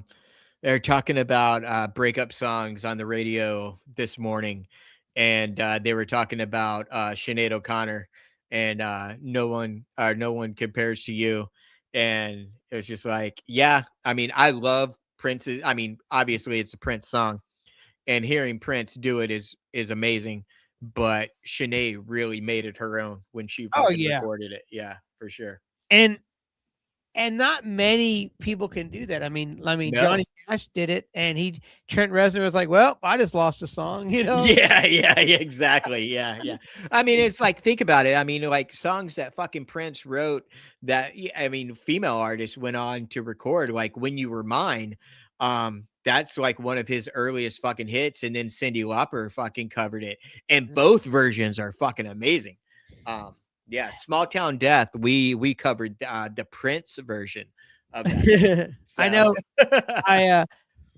They're talking about breakup songs on the radio this morning, and they were talking about Sinead O'Connor and no one compares to you. And it was just like, yeah, I mean, I love Prince's. I mean, obviously, it's a Prince song, and hearing Prince do it is amazing. But Sinead really made it her own when she Oh fucking yeah. recorded it. Yeah, for sure. And and not many people can do that. I mean, No. Johnny Cash did it, and Trent Reznor was like, "Well, I just lost a song," you know. Yeah, exactly. Yeah. I mean, it's like, think about it. I mean, like songs that fucking Prince wrote that, I mean, female artists went on to record, like When You Were Mine. That's like one of his earliest fucking hits, and then Cyndi Lauper fucking covered it, and both versions are fucking amazing. Um, yeah, Small Town Death, we covered the Prince version of that. I So know.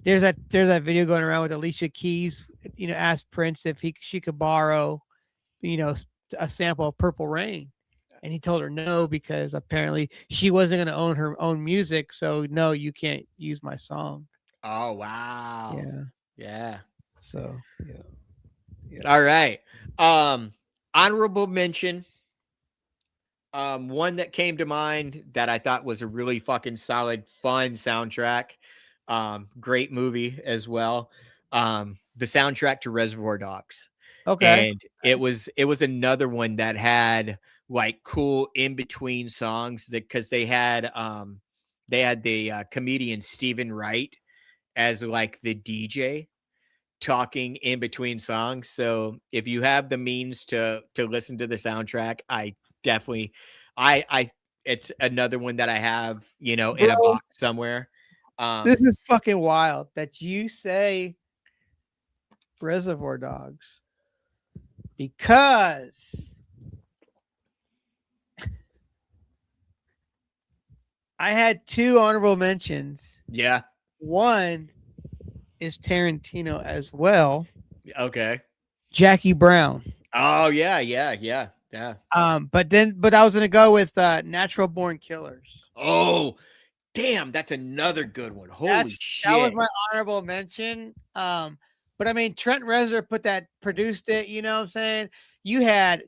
There's that video going around with Alicia Keys. Asked Prince if she could borrow, a sample of Purple Rain, and he told her no because apparently she wasn't going to own her own music. So no, you can't use my song. Oh wow. Yeah. Yeah. So yeah. All right. Honorable mention. One that came to mind that I thought was a really fucking solid, fun soundtrack. Great movie as well. The soundtrack to Reservoir Dogs. Okay. And it was another one that had like cool in between songs that because they had the comedian Stephen Wright as like the DJ talking in between songs. So if you have the means to listen to the soundtrack, I definitely I it's another one that I have, in a Bro, box somewhere. this is fucking wild that you say Reservoir Dogs because I had two honorable mentions. Yeah. One is Tarantino as well. Okay. Jackie Brown. Oh yeah. But I was gonna go with Natural Born Killers. Oh, damn, that's another good one. Holy That was shit. my honorable mention. But I mean Trent Reznor produced it, you know what I'm saying? You had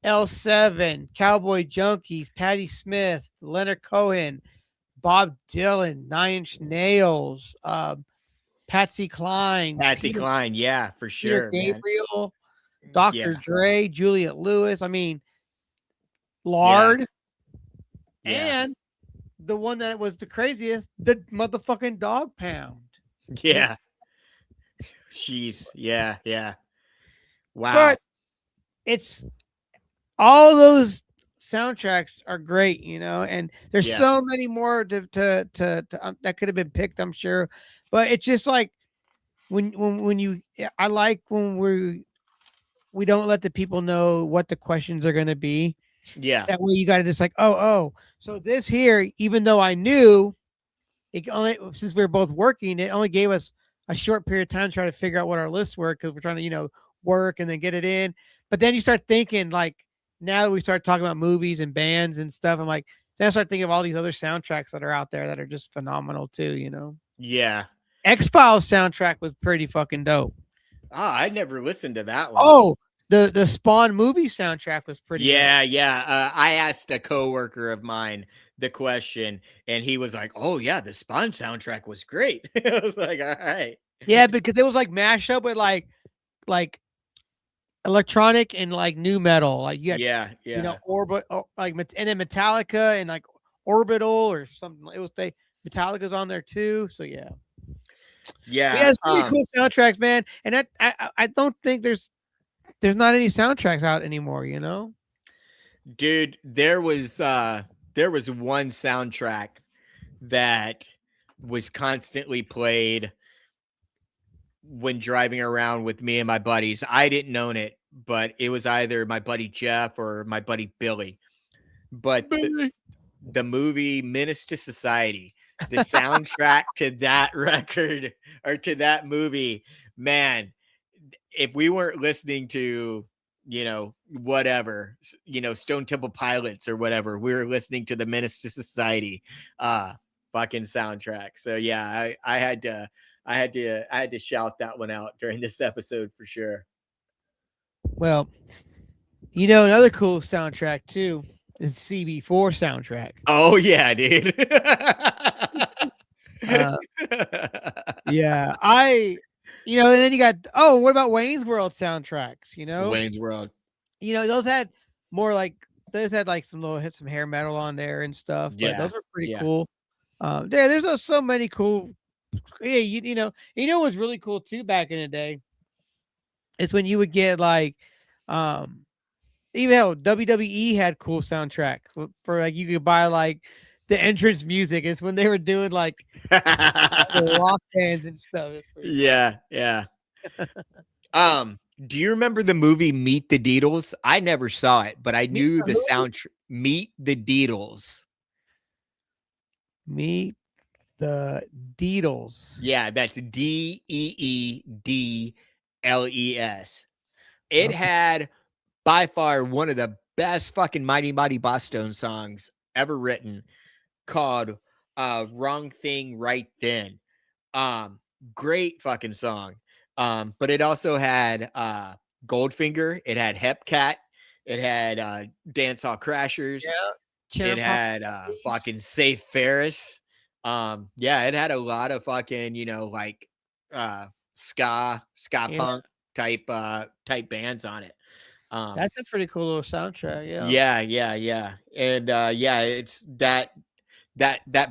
L7, Cowboy Junkies, Patti Smith, Leonard Cohen, Bob Dylan, Nine Inch Nails, Patsy Cline, Patsy Cline, yeah, for Peter sure, man. Gabriel, Yeah. Dr. Dre, Juliet Lewis. I mean, Yeah. Lard, Yeah. and the one that was the craziest, the motherfucking Dog Pound. Yeah. Yeah. Wow. But it's all those soundtracks are great, and there's Yeah. so many more that could have been picked, I'm sure. But it's just like when you, I like when we don't let the people know what the questions are going to be. Yeah. That way, you got to just like, oh, so this here, even though I knew it only since we were both working, it only gave us a short period of time to try to figure out what our lists were because we're trying to, work and then get it in. But then you start thinking like now that we start talking about movies and bands and stuff, I'm like, then I start thinking of all these other soundtracks that are out there that are just phenomenal too. Yeah. X-Files soundtrack was pretty fucking dope. Oh, I never listened to that one. Oh, the Spawn movie soundtrack was pretty dope. Yeah. I asked a coworker of mine the question, and he was like, "Oh yeah, the Spawn soundtrack was great." I was like, "All right." Yeah, because it was like mashup with like electronic and like new metal. Like you had, Yeah. Orbit, and then Metallica and like Orbital or something. It was Metallica's on there too. So yeah. Yeah. It's really cool soundtracks, man. And I don't think there's not any soundtracks out anymore, Dude, there was one soundtrack that was constantly played when driving around with me and my buddies. I didn't own it, but it was either my buddy Jeff or my buddy Billy. But the movie Menace to Society, the soundtrack to that record or to that movie, man, if we weren't listening to, whatever, Stone Temple Pilots or whatever, we were listening to the Menace to Society fucking soundtrack. So yeah, I had to shout that one out during this episode for sure. Well, another cool soundtrack too is CB4 soundtrack. Oh yeah, dude. Yeah, and then you got, what about Wayne's World soundtracks? Wayne's World. Those had more like those had like some hair metal on there and stuff, but Yeah. those are pretty Yeah. cool. Yeah, there's so many cool. Yeah, you know what's really cool too back in the day is when you would get like, um, even hell, WWE had cool soundtracks for like you could buy like the entrance music. It's when they were doing like the rock bands and stuff. It's pretty funny. Yeah. Yeah. Do you remember the movie Meet the Deedles? I never saw it, but I Meet knew the the who? sound. Meet the Deedles. Meet the Deedles. Yeah, that's Deedles. It Okay. had by far one of the best fucking Mighty Mighty Boston songs ever written, called Wrong Thing Right Then. Um, Great fucking song. But it also had Goldfinger, it had Hepcat, it had Dancehall Crashers, Yeah. it Cherry Pop had Babies. fucking Safe Ferris. Yeah, it had a lot of fucking, like ska Yeah, punk type bands on it. Um that's a pretty cool little soundtrack. Yeah. yeah, yeah, yeah. And yeah, it's that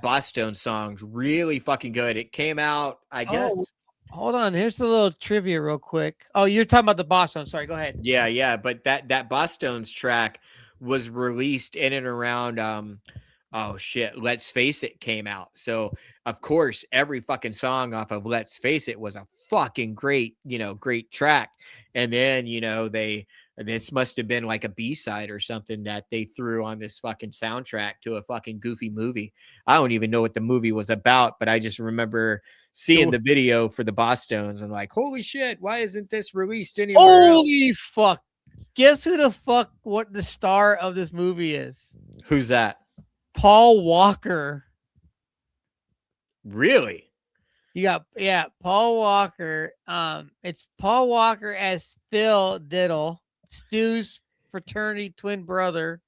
Boston song's really fucking good. It came out, I guess. Oh, hold on. Here's a little trivia, real quick. Oh, you're talking about the Boston. Sorry. Go ahead. Yeah, yeah, but that Boston's track was released in and around oh shit, Let's Face It came out. So, of course, every fucking song off of Let's Face It was a fucking great, great track. And then, this must have been like a B-side or something that they threw on this fucking soundtrack to a fucking goofy movie. I don't even know what the movie was about, but I just remember seeing the video for the Boston's and like, holy shit, why isn't this released anywhere else? Holy fuck. Guess who the fuck what the star of this movie is? Who's that? Paul Walker. Really? You got Paul Walker. It's Paul Walker as Phil Diddle, Stu's fraternity twin brother,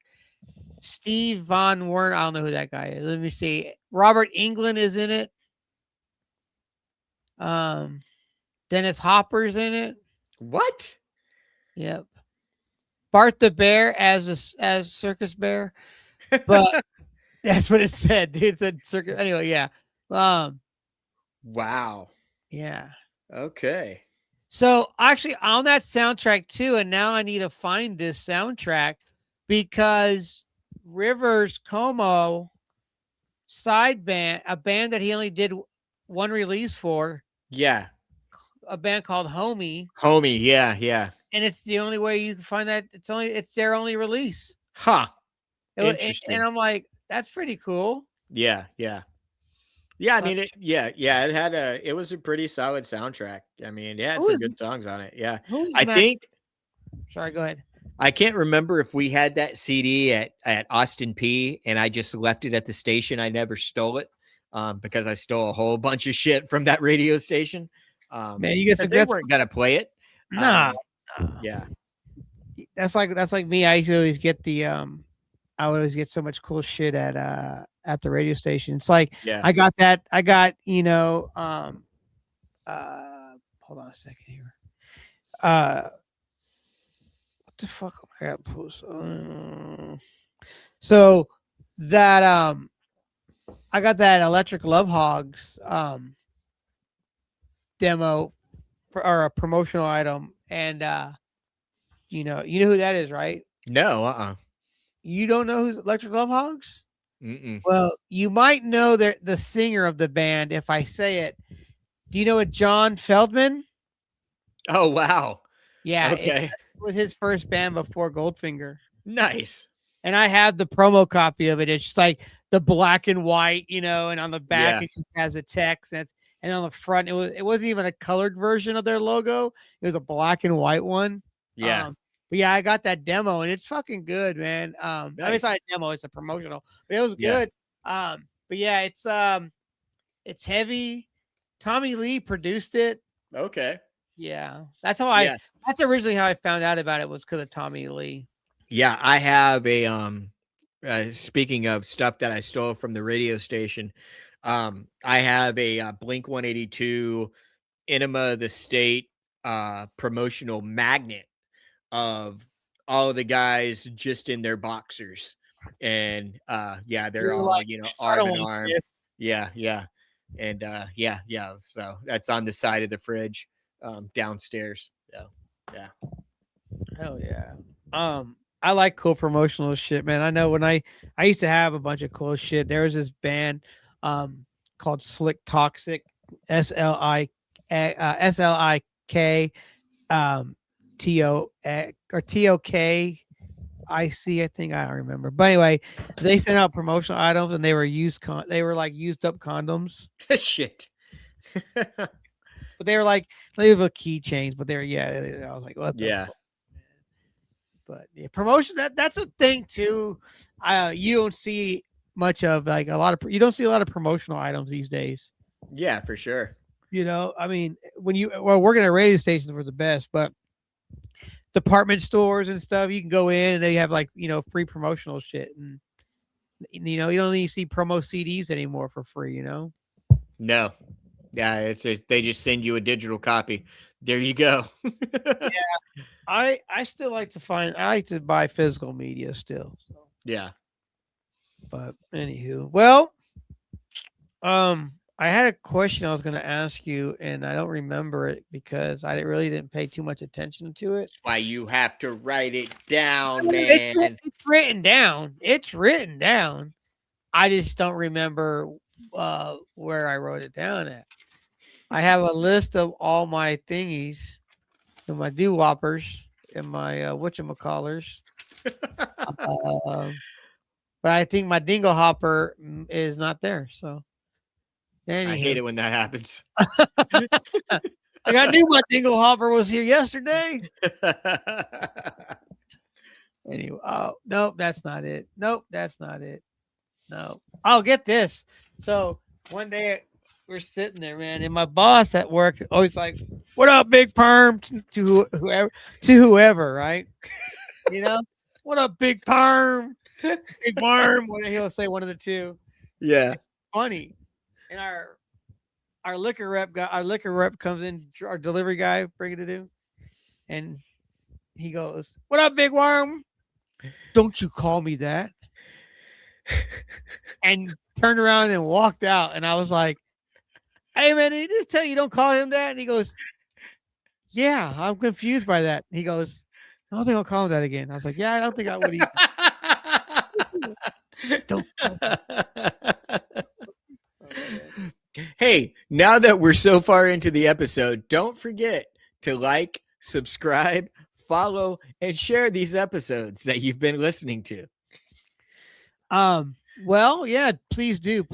Steve Von Wern. I don't know who that guy is. Let me see. Robert England is in it. Um, Dennis Hopper's in it. What? Yep. Bart the Bear as Circus Bear, but that's what it said. Dude. It said circus. Anyway, yeah. Um, Wow. yeah. Okay. So actually on that soundtrack too, and now I need to find this soundtrack because Rivers Como side band, a band that he only did one release for, Yeah. a band called Homie, Homie. Yeah. Yeah. and it's the only way you can find that. It's their only release. Huh. And Interesting. I'm like, that's pretty cool. Yeah. Yeah. Yeah. I So, mean, it was a pretty solid soundtrack. I mean, it had who some is good songs on it. Yeah. who's I Matt? think, Sorry, go ahead. I can't remember if we had that CD at Austin P and I just left it at the station. I never stole it because I stole a whole bunch of shit from that radio station. Man, you get Because some they that's weren't going to play it. nah. Yeah. That's like me. I used to always get I would always get so much cool shit at the radio station. It's like Yeah. I got hold on a second here. What the fuck am I got post? So that I got that Electric Love Hogs demo or a promotional item, and you know who that is, right? No. You don't know who's Electric Love Hogs? Mm-mm. Well, you might know the singer of the band if I say it. Do you know what John Feldman? Oh, wow. Yeah, it Okay. was his first band before Goldfinger. Nice. And I have the promo copy of it. It's just like the black and white, and on the back Yeah. it just has a text, and on the front it wasn't even a colored version of their logo. It was a black and white one. Yeah. But yeah, I got that demo and it's fucking good, man. I mean, it's Nice. not a demo, it's a promotional, but it was Yeah. good. But yeah, it's heavy. Tommy Lee produced it. Okay. Yeah. That's Yeah. that's originally how I found out about it, was because of Tommy Lee. Yeah. I have speaking of stuff that I stole from the radio station, I have a Blink 182 Enema of the State promotional magnet of all of the guys just in their boxers, and they're You're all like, I arm don't in want arm. this. Yeah, and so that's on the side of the fridge downstairs. So yeah. Hell yeah. I like cool promotional shit, man. I know when I used to have a bunch of cool shit. There was this band called Slick Toxic, SLIK TOK I think I don't remember. But anyway, they sent out promotional items and they were they were like used up condoms. Shit. But they were like they were keychains, but they were I was like, what the Yeah. fuck? But yeah, promotion that's a thing too. You don't see much of like you don't see a lot of promotional items these days. Yeah, for sure. I mean, when you working at radio stations were the best, but department stores and stuff, you can go in and they have like free promotional shit, and you don't even see promo CDs anymore for free. No. Yeah, they just send you a digital copy. There you go. Yeah, I still like to I like to buy physical media still. So. Yeah. But anywho, well, I had a question I was going to ask you, and I don't remember it because I really didn't pay too much attention to it. That's why you have to write it down, It's man. written down. It's written down. I just don't remember where I wrote it down at. I have a list of all my thingies and my doo-woppers and my whatchamacallers. But I think my dingle hopper is not there. So, I hate anywho. it when that happens. Like I knew my dingle hopper was here yesterday. Anyway, oh nope, that's not it. Nope, that's not it. No, I'll get this. So one day we're sitting there, man, and my boss at work always like, "What up, big perm?" to whoever, right? What up, big perm? Big perm. He'll say one of the two. Yeah. It's funny, and our liquor rep comes in, our delivery guy bringing it in, and he goes, "What up, big worm? Don't you call me that." And turned around and walked out. And I was like, "Hey man, did he just tell you don't call him that?" And he goes, "Yeah, I'm confused by that." And he goes, "I don't think I'll call him that again." I was like, "Yeah, I don't think I would either." Don't. Hey, now that we're so far into the episode, don't forget to like, subscribe, follow, and share these episodes that you've been listening to. Well, yeah, please do.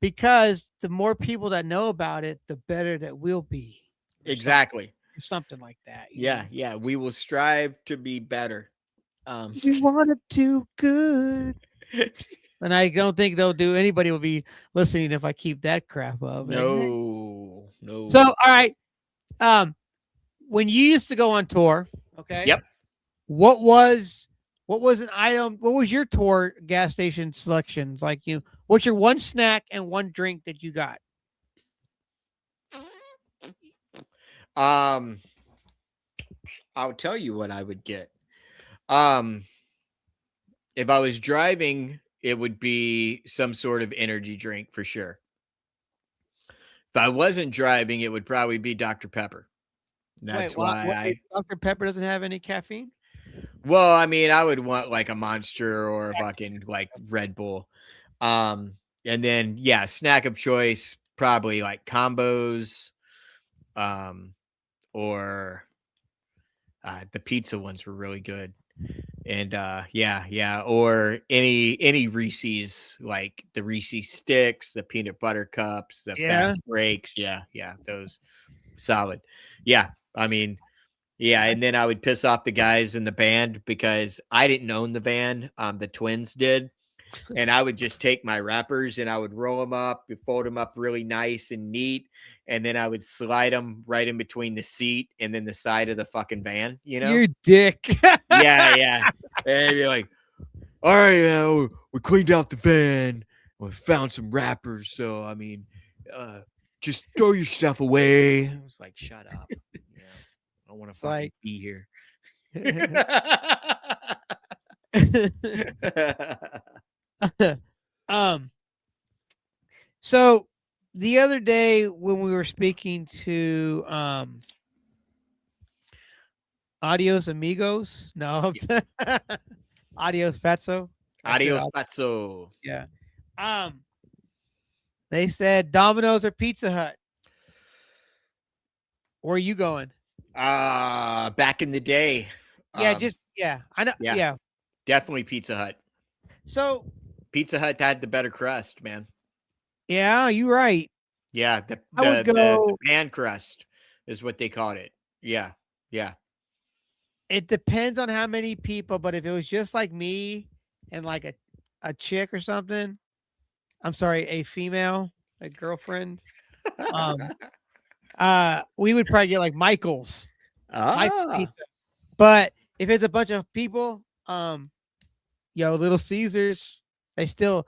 Because the more people that know about it, the better that we'll be. Exactly. Something like that. Yeah. We will strive to be better. We want to do good. And I don't think anybody will be listening if I keep that crap up. No. So, all right. When you used to go on tour, okay? Yep. What was an item? What was your tour gas station selections? Like what's your one snack and one drink that you got? I'll tell you what I would get. If I was driving, it would be some sort of energy drink for sure. If I wasn't driving, it would probably be Dr. Pepper. That's why Dr. Pepper doesn't have any caffeine. Well, I mean, I would want like a Monster or a fucking like Red Bull. And then snack of choice, probably like combos, or the pizza ones were really good. And or any Reese's, like the Reese's sticks, the peanut butter cups, the fast breaks. Yeah, those solid. Yeah, I mean, and then I would piss off the guys in the band because I didn't own the van. The twins did. And I would just take my wrappers and I would roll them up, fold them up really nice and neat. And then I would slide them right in between the seat and then the side of the fucking van, You dick. Yeah. And you're like, all right, we cleaned out the van. We found some wrappers. So, I mean, just throw your stuff away. I was like, shut up. I don't want to be here. um, so the other day when we were speaking to Adios Amigos, no, Adios Fatso. I said, Adios, Pazzo. yeah. Um, they said Domino's or Pizza Hut. Where are you going? Back in the day. Yeah, Um, I know. yeah, Yeah. definitely Pizza Hut. So Pizza Hut had the better crust, man. yeah, you're right. Yeah, the I would the the, the go. pan crust is what they called it. Yeah, yeah. It depends on how many people, but if it was just like me and like a chick or something, I'm sorry, a female, a girlfriend, um, we would probably get like Michael's Ah, Pizza. But if it's a bunch of people, Little Caesars, they still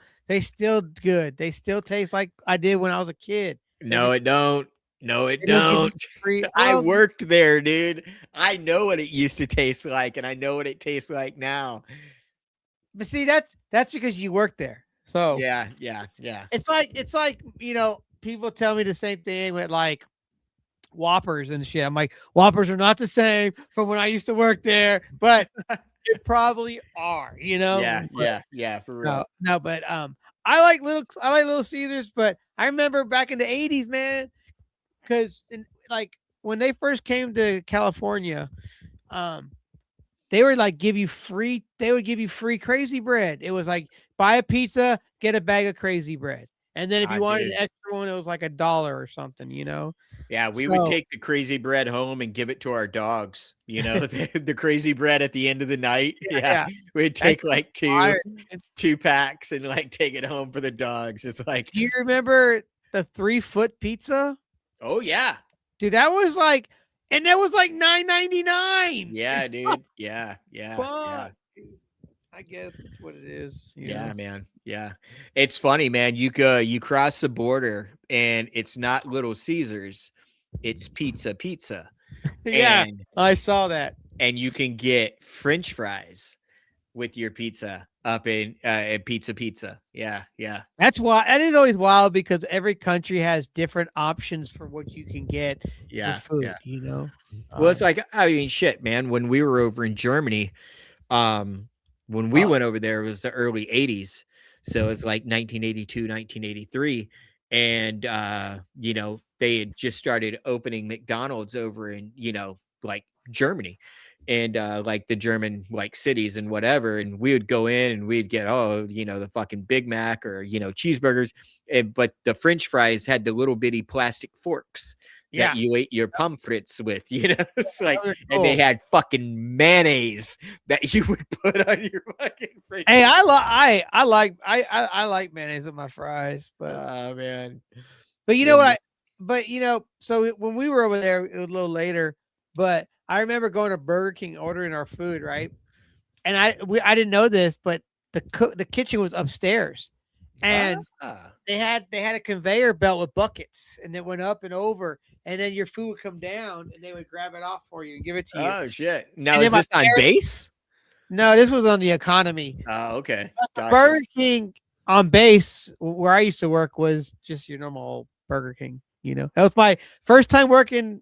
good. They still taste like I did when I was a kid. They no, just it don't. No, it they don't give you don't. free. I Well, worked there, dude. I know what it used to taste like, and I know what it tastes like now. but see that's because you work there. So Yeah, yeah, yeah. it's like people tell me the same thing with like Whoppers and shit. I'm like, Whoppers are not the same from when I used to work there, but they probably are, Yeah, But yeah, yeah, for no, real. no, but I like Little Caesars, but I remember back in the '80s, man, because like when they first came to California, um, they were like they would give you free crazy bread. It was like buy a pizza, get a bag of crazy bread. And then if Ah, you wanted dude. the extra one, it was like $1 or something. Yeah, we would So take the crazy bread home and give it to our dogs, the crazy bread at the end of the night. Yeah, yeah, we'd that take shit was like two fire. And 2 packs and like take it home for the dogs. It's like, do you remember the 3-foot pizza? "Oh yeah. Dude, that was like $9.99. Yeah, It's dude. Yeah, yeah, fun. yeah. I guess that's what it is. Yeah, man. Yeah. It's funny, man. You cross the border and it's not Little Caesars, it's Pizza. Yeah, And I saw that. you can get french fries with your pizza up in at Pizza. Yeah, yeah. That's why that is always wild because every country has different options for what you can get for Yeah, food, yeah. you know? Well, it's Um, like, I mean, shit, man. When we were over in Germany, um, when we uh, went over there, it was the early 80s. So it's like 1982, 1983. And, they had just started opening McDonald's over in, like Germany and, like the German, like cities and whatever. And we would go in and we'd get, the fucking Big Mac or, cheeseburgers. But the French fries had the little bitty plastic forks that yeah, you ate your pommes with, it's like, those are and they cool. had fucking mayonnaise that you would put on your fucking french Hey, fries. I like mayonnaise on my fries, but Oh, man. but you know what And I but so when we were over there, it was a little later, but I remember going to Burger King ordering our food, right? And I didn't know this, but the kitchen was upstairs, and ah. they had a conveyor belt with buckets, and it went up and over, and then your food would come down, and they would grab it off for you and give it to you. Oh, shit. Now, And then is my this on parents, base? no, this was on the economy. Oh, okay. Gotcha. Burger King on base where I used to work was just your normal Burger King. That was my first time working.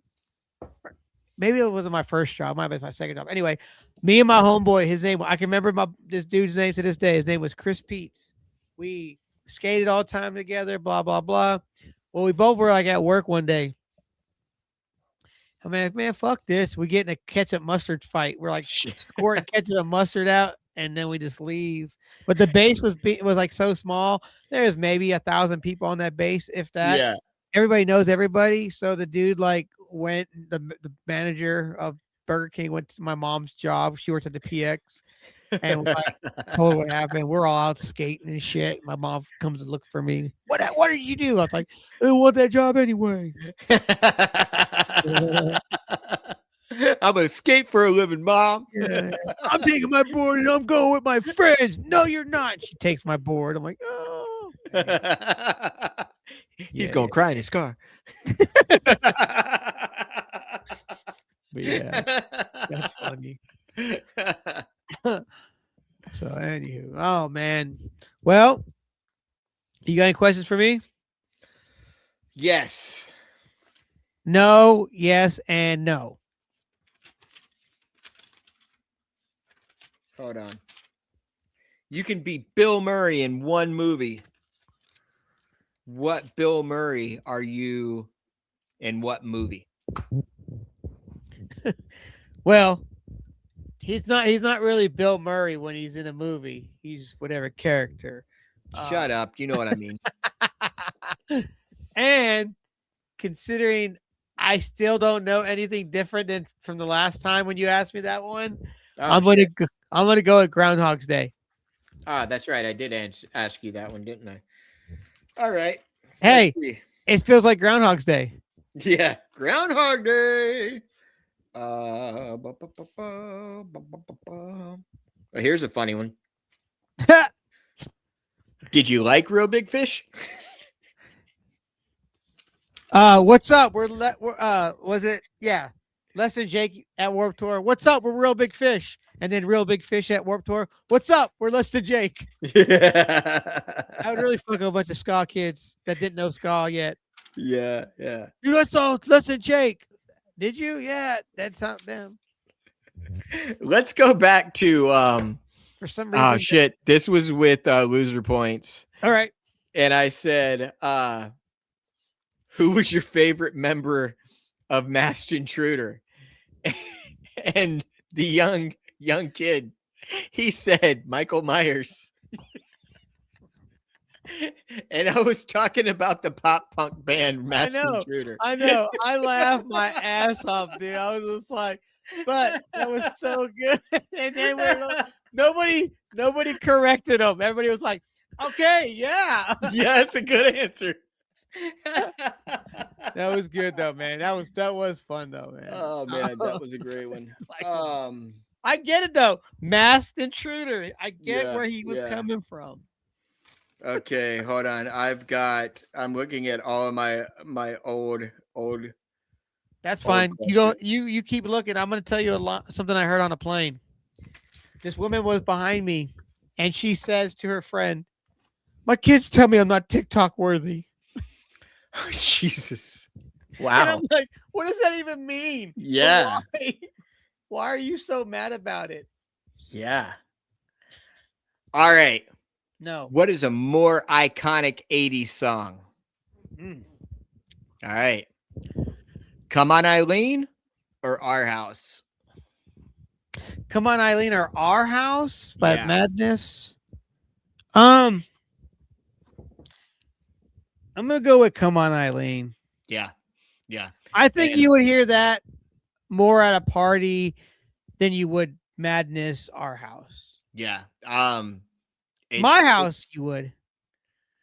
Maybe it wasn't my first job. It might have been my second job. Anyway, me and my homeboy, his name, I can remember this dude's name to this day. His name was Chris Peets. We skated all the time together, blah, blah, blah. Well, we both were like at work one day. I'm like, man, fuck this. We get in a ketchup mustard fight. We're like Shit. squirting ketchup and mustard out, and then we just leave. But the base was like so small. There's maybe 1,000 people on that base, if that. Yeah. Everybody knows everybody. So the dude like went. The manager of Burger King went to my mom's job. She worked at the PX, and like told her what happened. We're all out skating and shit. My mom comes to look for me. What did you do? I was like, I didn't want that job anyway. I'm gonna skate for a living, Mom. Yeah. I'm taking my board and I'm going with my friends. No, you're not. She takes my board. I'm like, oh. He's Yeah, gonna cry in his car. but yeah, that's funny. So, anywho, oh man. Well, you got any questions for me? Yes. No, yes, and no. Hold on. You can be Bill Murray in one movie. What Bill Murray are you in what movie? Well, he's not really Bill Murray when he's in a movie. He's whatever character. Shut up. You know what I mean. And considering I still don't know anything different than from the last time when you asked me that one, I'm gonna go at Groundhog's Day. That's right. I did ask you that one, didn't I? All right. Hey, it feels like Groundhog's Day. Yeah, Groundhog Day. Here's a funny one. Did you like Real Big Fish? What's up? Was it? Yeah, Less Than Jake at Warped Tour. What's up? We're Real Big Fish, and then Real Big Fish at Warped Tour. What's up? We're Less Than Jake. I would really fuck a bunch of ska kids that didn't know ska yet. Yeah. You saw Less Than Jake. Did you? Yeah, that's not them. Let's go back to for some reason. Oh shit! This was with Loser Points. All right. And I said, who was your favorite member of Masked Intruder? And the young kid, he said Michael Myers. And I was talking about the pop punk band Masked Intruder. I know. I laughed my ass off, dude. I was just like, but that was so good. And then nobody corrected him. Everybody was like, okay, yeah. Yeah, that's a good answer. That was good though, man. That was fun though, man. Oh man, that was a great one. I get it though. Masked Intruder. I get where he was coming from. Okay, hold on. I'm looking at all of my old. That's fine. You keep looking. I'm going to tell you something I heard on a plane. This woman was behind me and she says to her friend, "My kids tell me I'm not TikTok worthy." Oh, Jesus. Wow. And I'm like, what does that even mean? Yeah. Why are you so mad about it? Yeah. All right. No. What is a more iconic 80s song? All right. Come On Eileen or Our House? Come On Eileen or Our House by Madness. I'm going to go with Come On Eileen. Yeah. I think you would hear that more at a party than you would Madness, Our House. Yeah. My house, you would.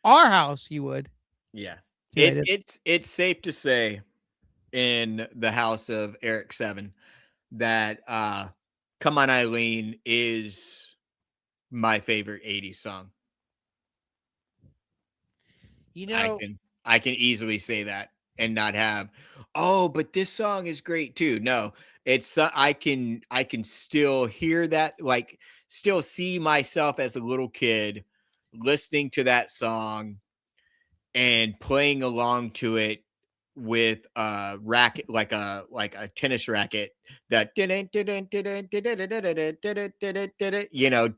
Our house, you would. Yeah. It's safe to say in the house of Eric 7 that Come On Eileen is my favorite 80s song. You know, I can easily say that and not have, oh, but this song is great too. No, it's I can still hear that, like still see myself as a little kid listening to that song and playing along to it with a racket, like a tennis racket, that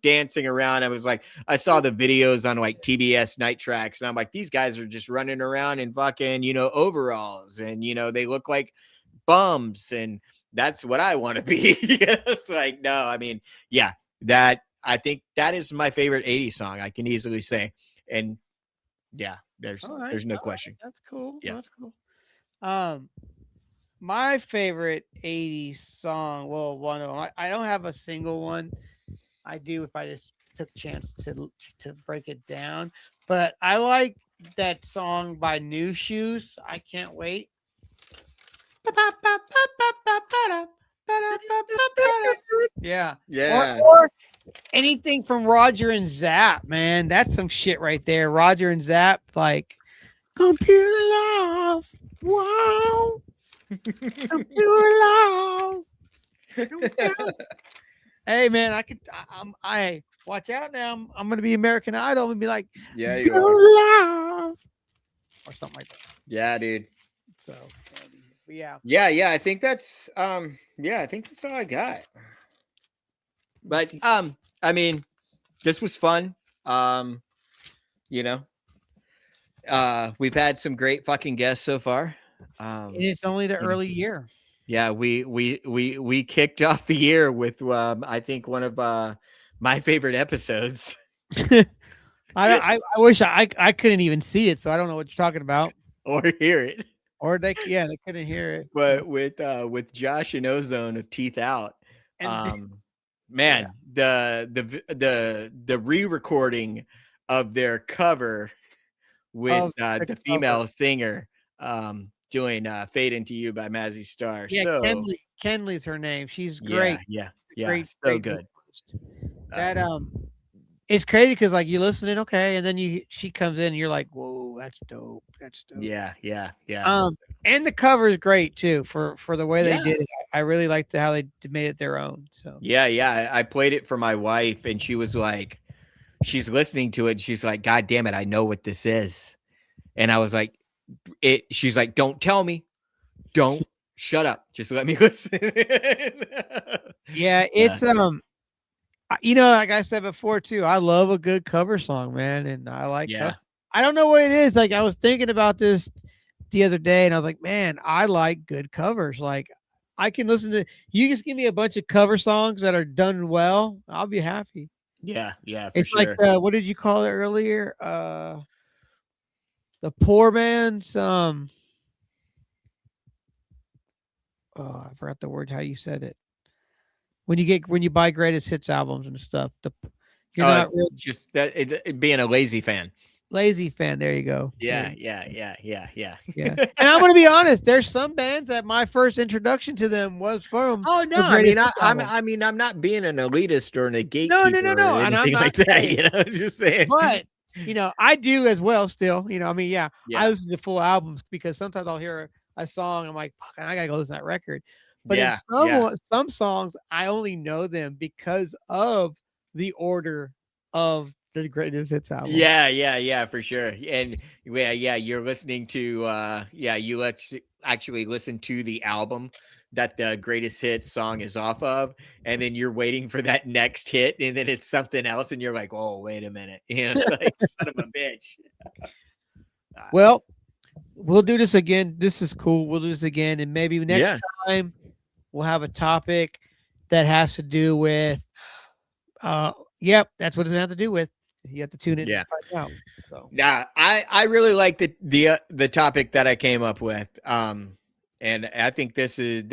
dancing around. I was like, I saw the videos on like TBS Night Tracks, and I'm like, these guys are just running around in fucking overalls, and they look like bums, and that's what I want to be. It's like, no, I mean, yeah, that I think that is my favorite 80s song. I can easily say, and yeah, there's no question. That's cool. Yeah. That's cool. My favorite 80s song, well, one of them, I don't have a single one. I do if I just took a chance to break it down, but I like that song by New Shoes, I Can't Wait. Yeah. Or anything from Roger and Zapp, man. That's some shit right there. Roger and Zapp, like Computer Love. Wow. Computer Love. Hey man, I watch out now. I'm gonna be American Idol and be like, Yeah, you are. "Girl love," or something like that. Yeah, dude. So, but yeah. Yeah. I think that's all I got. But I mean, this was fun. Um, you know, we've had some great fucking guests so far. And it's only the You know, early year. yeah, we kicked off the year with I think one of my favorite episodes. I wish I couldn't even see it, so I don't know what you're talking about. Or hear it. Or they couldn't hear it. But with Josh and Ozone of Teeth Out, And yeah. man, the re-recording of their cover with Of the the cover. female singer doing Fade Into You by Mazzy Star. Yeah, So Kenley's her name. She's yeah, great. yeah, Great, so great good. vocalist. That it's crazy because like you listening, okay, and then she comes in and you're like, whoa, that's dope. That's dope. Yeah. And the cover is great too for the way they Yeah. did it. I really liked how they made it their own. So Yeah. I played it for my wife and she was like, she's listening to it and she's like, God damn it, I know what this is. And I was like, she's like, don't tell me. Don't shut up. Just let me listen. yeah, it's like I said before too, I love a good cover song, man, and I like Yeah. I don't know what it is. Like I was thinking about this the other day, and I was like, man, I like good covers. Like I can listen to you. Just give me a bunch of cover songs that are done well. I'll be happy. Yeah, for It's like sure. what did you call it earlier? The poor man's oh, I forgot the word how you said it. When you buy greatest hits albums and stuff, you're not real Just that it being a lazy fan. lazy fan. There you go. Yeah. Yeah. And I'm gonna be honest, there's some bands that my first introduction to them was from Oh no, the I mean greatest hits album. I'm not being an elitist or a No, gatekeeper no, or and I'm anything like not that. saying, You know, just saying. but I do as well still. I mean, yeah, I Yeah, listen to full albums because sometimes I'll hear a song, I'm like, fuck, I gotta go listen to that record. But in yeah. some songs, I only know them because of the order of the greatest hits album. Yeah, for sure. And yeah, you're listening to you actually listen to the album that the greatest hits song is off of, and then you're waiting for that next hit, and then it's something else, and you're like, oh, wait a minute. It's like son of a bitch. Well, we'll do this again. This is cool. We'll do this again, and maybe next time we'll have a topic that has to do with. Yep, that's what it's gonna have to do with. You have to tune in to find out. So. Yeah, I really like the topic that I came up with. And I think this is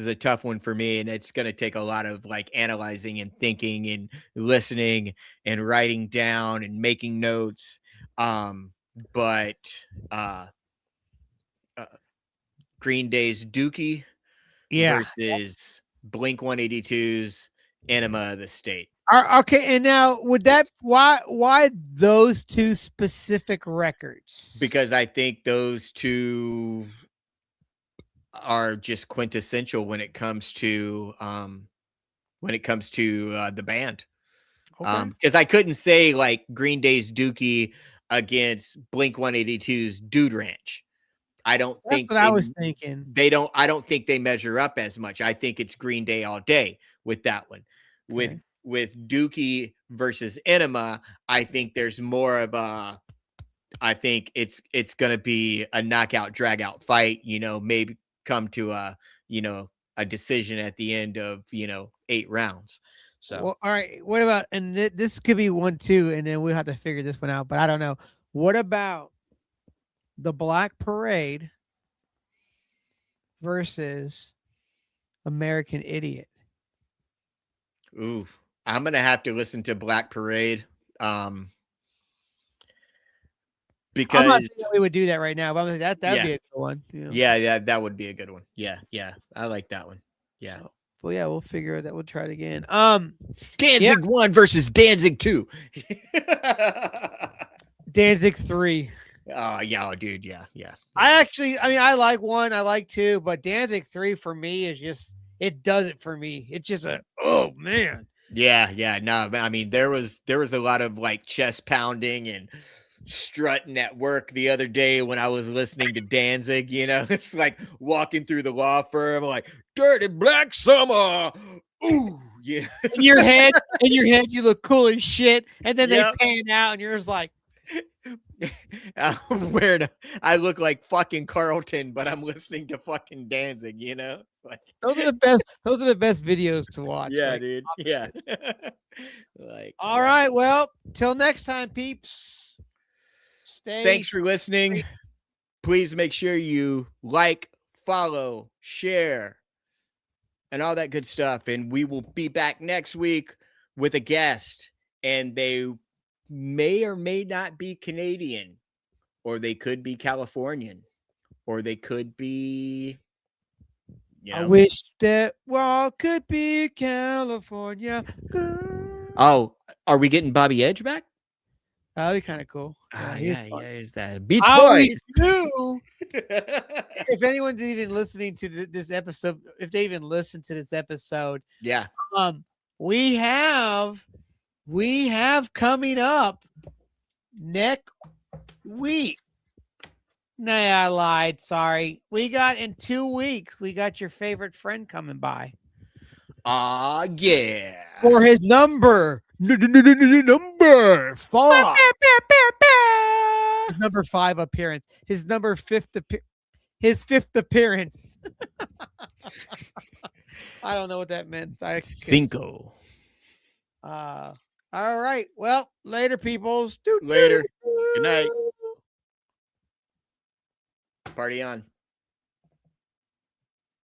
a tough one for me, and it's going to take a lot of like analyzing and thinking and listening and writing down and making notes. But Green Day's Dookie versus Blink 182's Enema of the State. Okay, and now would that why those two specific records? Because I think those two are just quintessential when it comes to the band. Because I couldn't say like Green Day's Dookie against Blink 182's Dude Ranch. I don't think I was thinking. I don't think they measure up as much. I think it's Green Day all day with that one. Okay. With Dookie versus Enema, I think there's more of a I think it's going to be a knockout drag out fight, maybe come to a decision at the end of 8 rounds. So well, all right, what about, and this could be one too, and then we'll have to figure this one out, but I don't know. What about the Black Parade versus American Idiot? Ooh, I'm gonna have to listen to Black Parade. Because I'm not saying that we would do that right now, but I'm like, that'd be a good one. Yeah, that would be a good one. Yeah, I like that one. Yeah. So, well, yeah, we'll figure it out. We'll try it again. Danzig 1 versus Danzig 2. Danzig 3. Oh, yeah, dude. Yeah. I like 1, I like 2, but Danzig 3 for me is just, it does it for me. It's just oh man. Yeah. No, I mean there was a lot of like chest pounding and strutting at work the other day when I was listening to Danzig. It's like walking through the law firm, like dirty black summer. Ooh, yeah. In your head, you look cool as shit, and then they pan out, and you're just like, I look like fucking Carlton, but I'm listening to fucking Danzig. It's like those are the best. Those are the best videos to watch. yeah, like, dude. Yeah. Like, all right. Well, till next time, peeps. Thanks for listening. Please make sure you like, follow, share, and all that good stuff. And we will be back next week with a guest. And they may or may not be Canadian, or they could be Californian, or they could be, I wish that could be California. Oh, are we getting Bobby Edge back? That'd be kind of cool. Yeah. Is that Beach Boys? If anyone's even listening to this episode, if they even listen to this episode, we have coming up next week. Nah, I lied. Sorry. We got in 2 weeks. We got your favorite friend coming by. Yeah. For his number 5. His number 5 appearance. His fifth appearance. I don't know what that meant. Cinco. All right. Well, later, peoples. Later. Good night. Party on.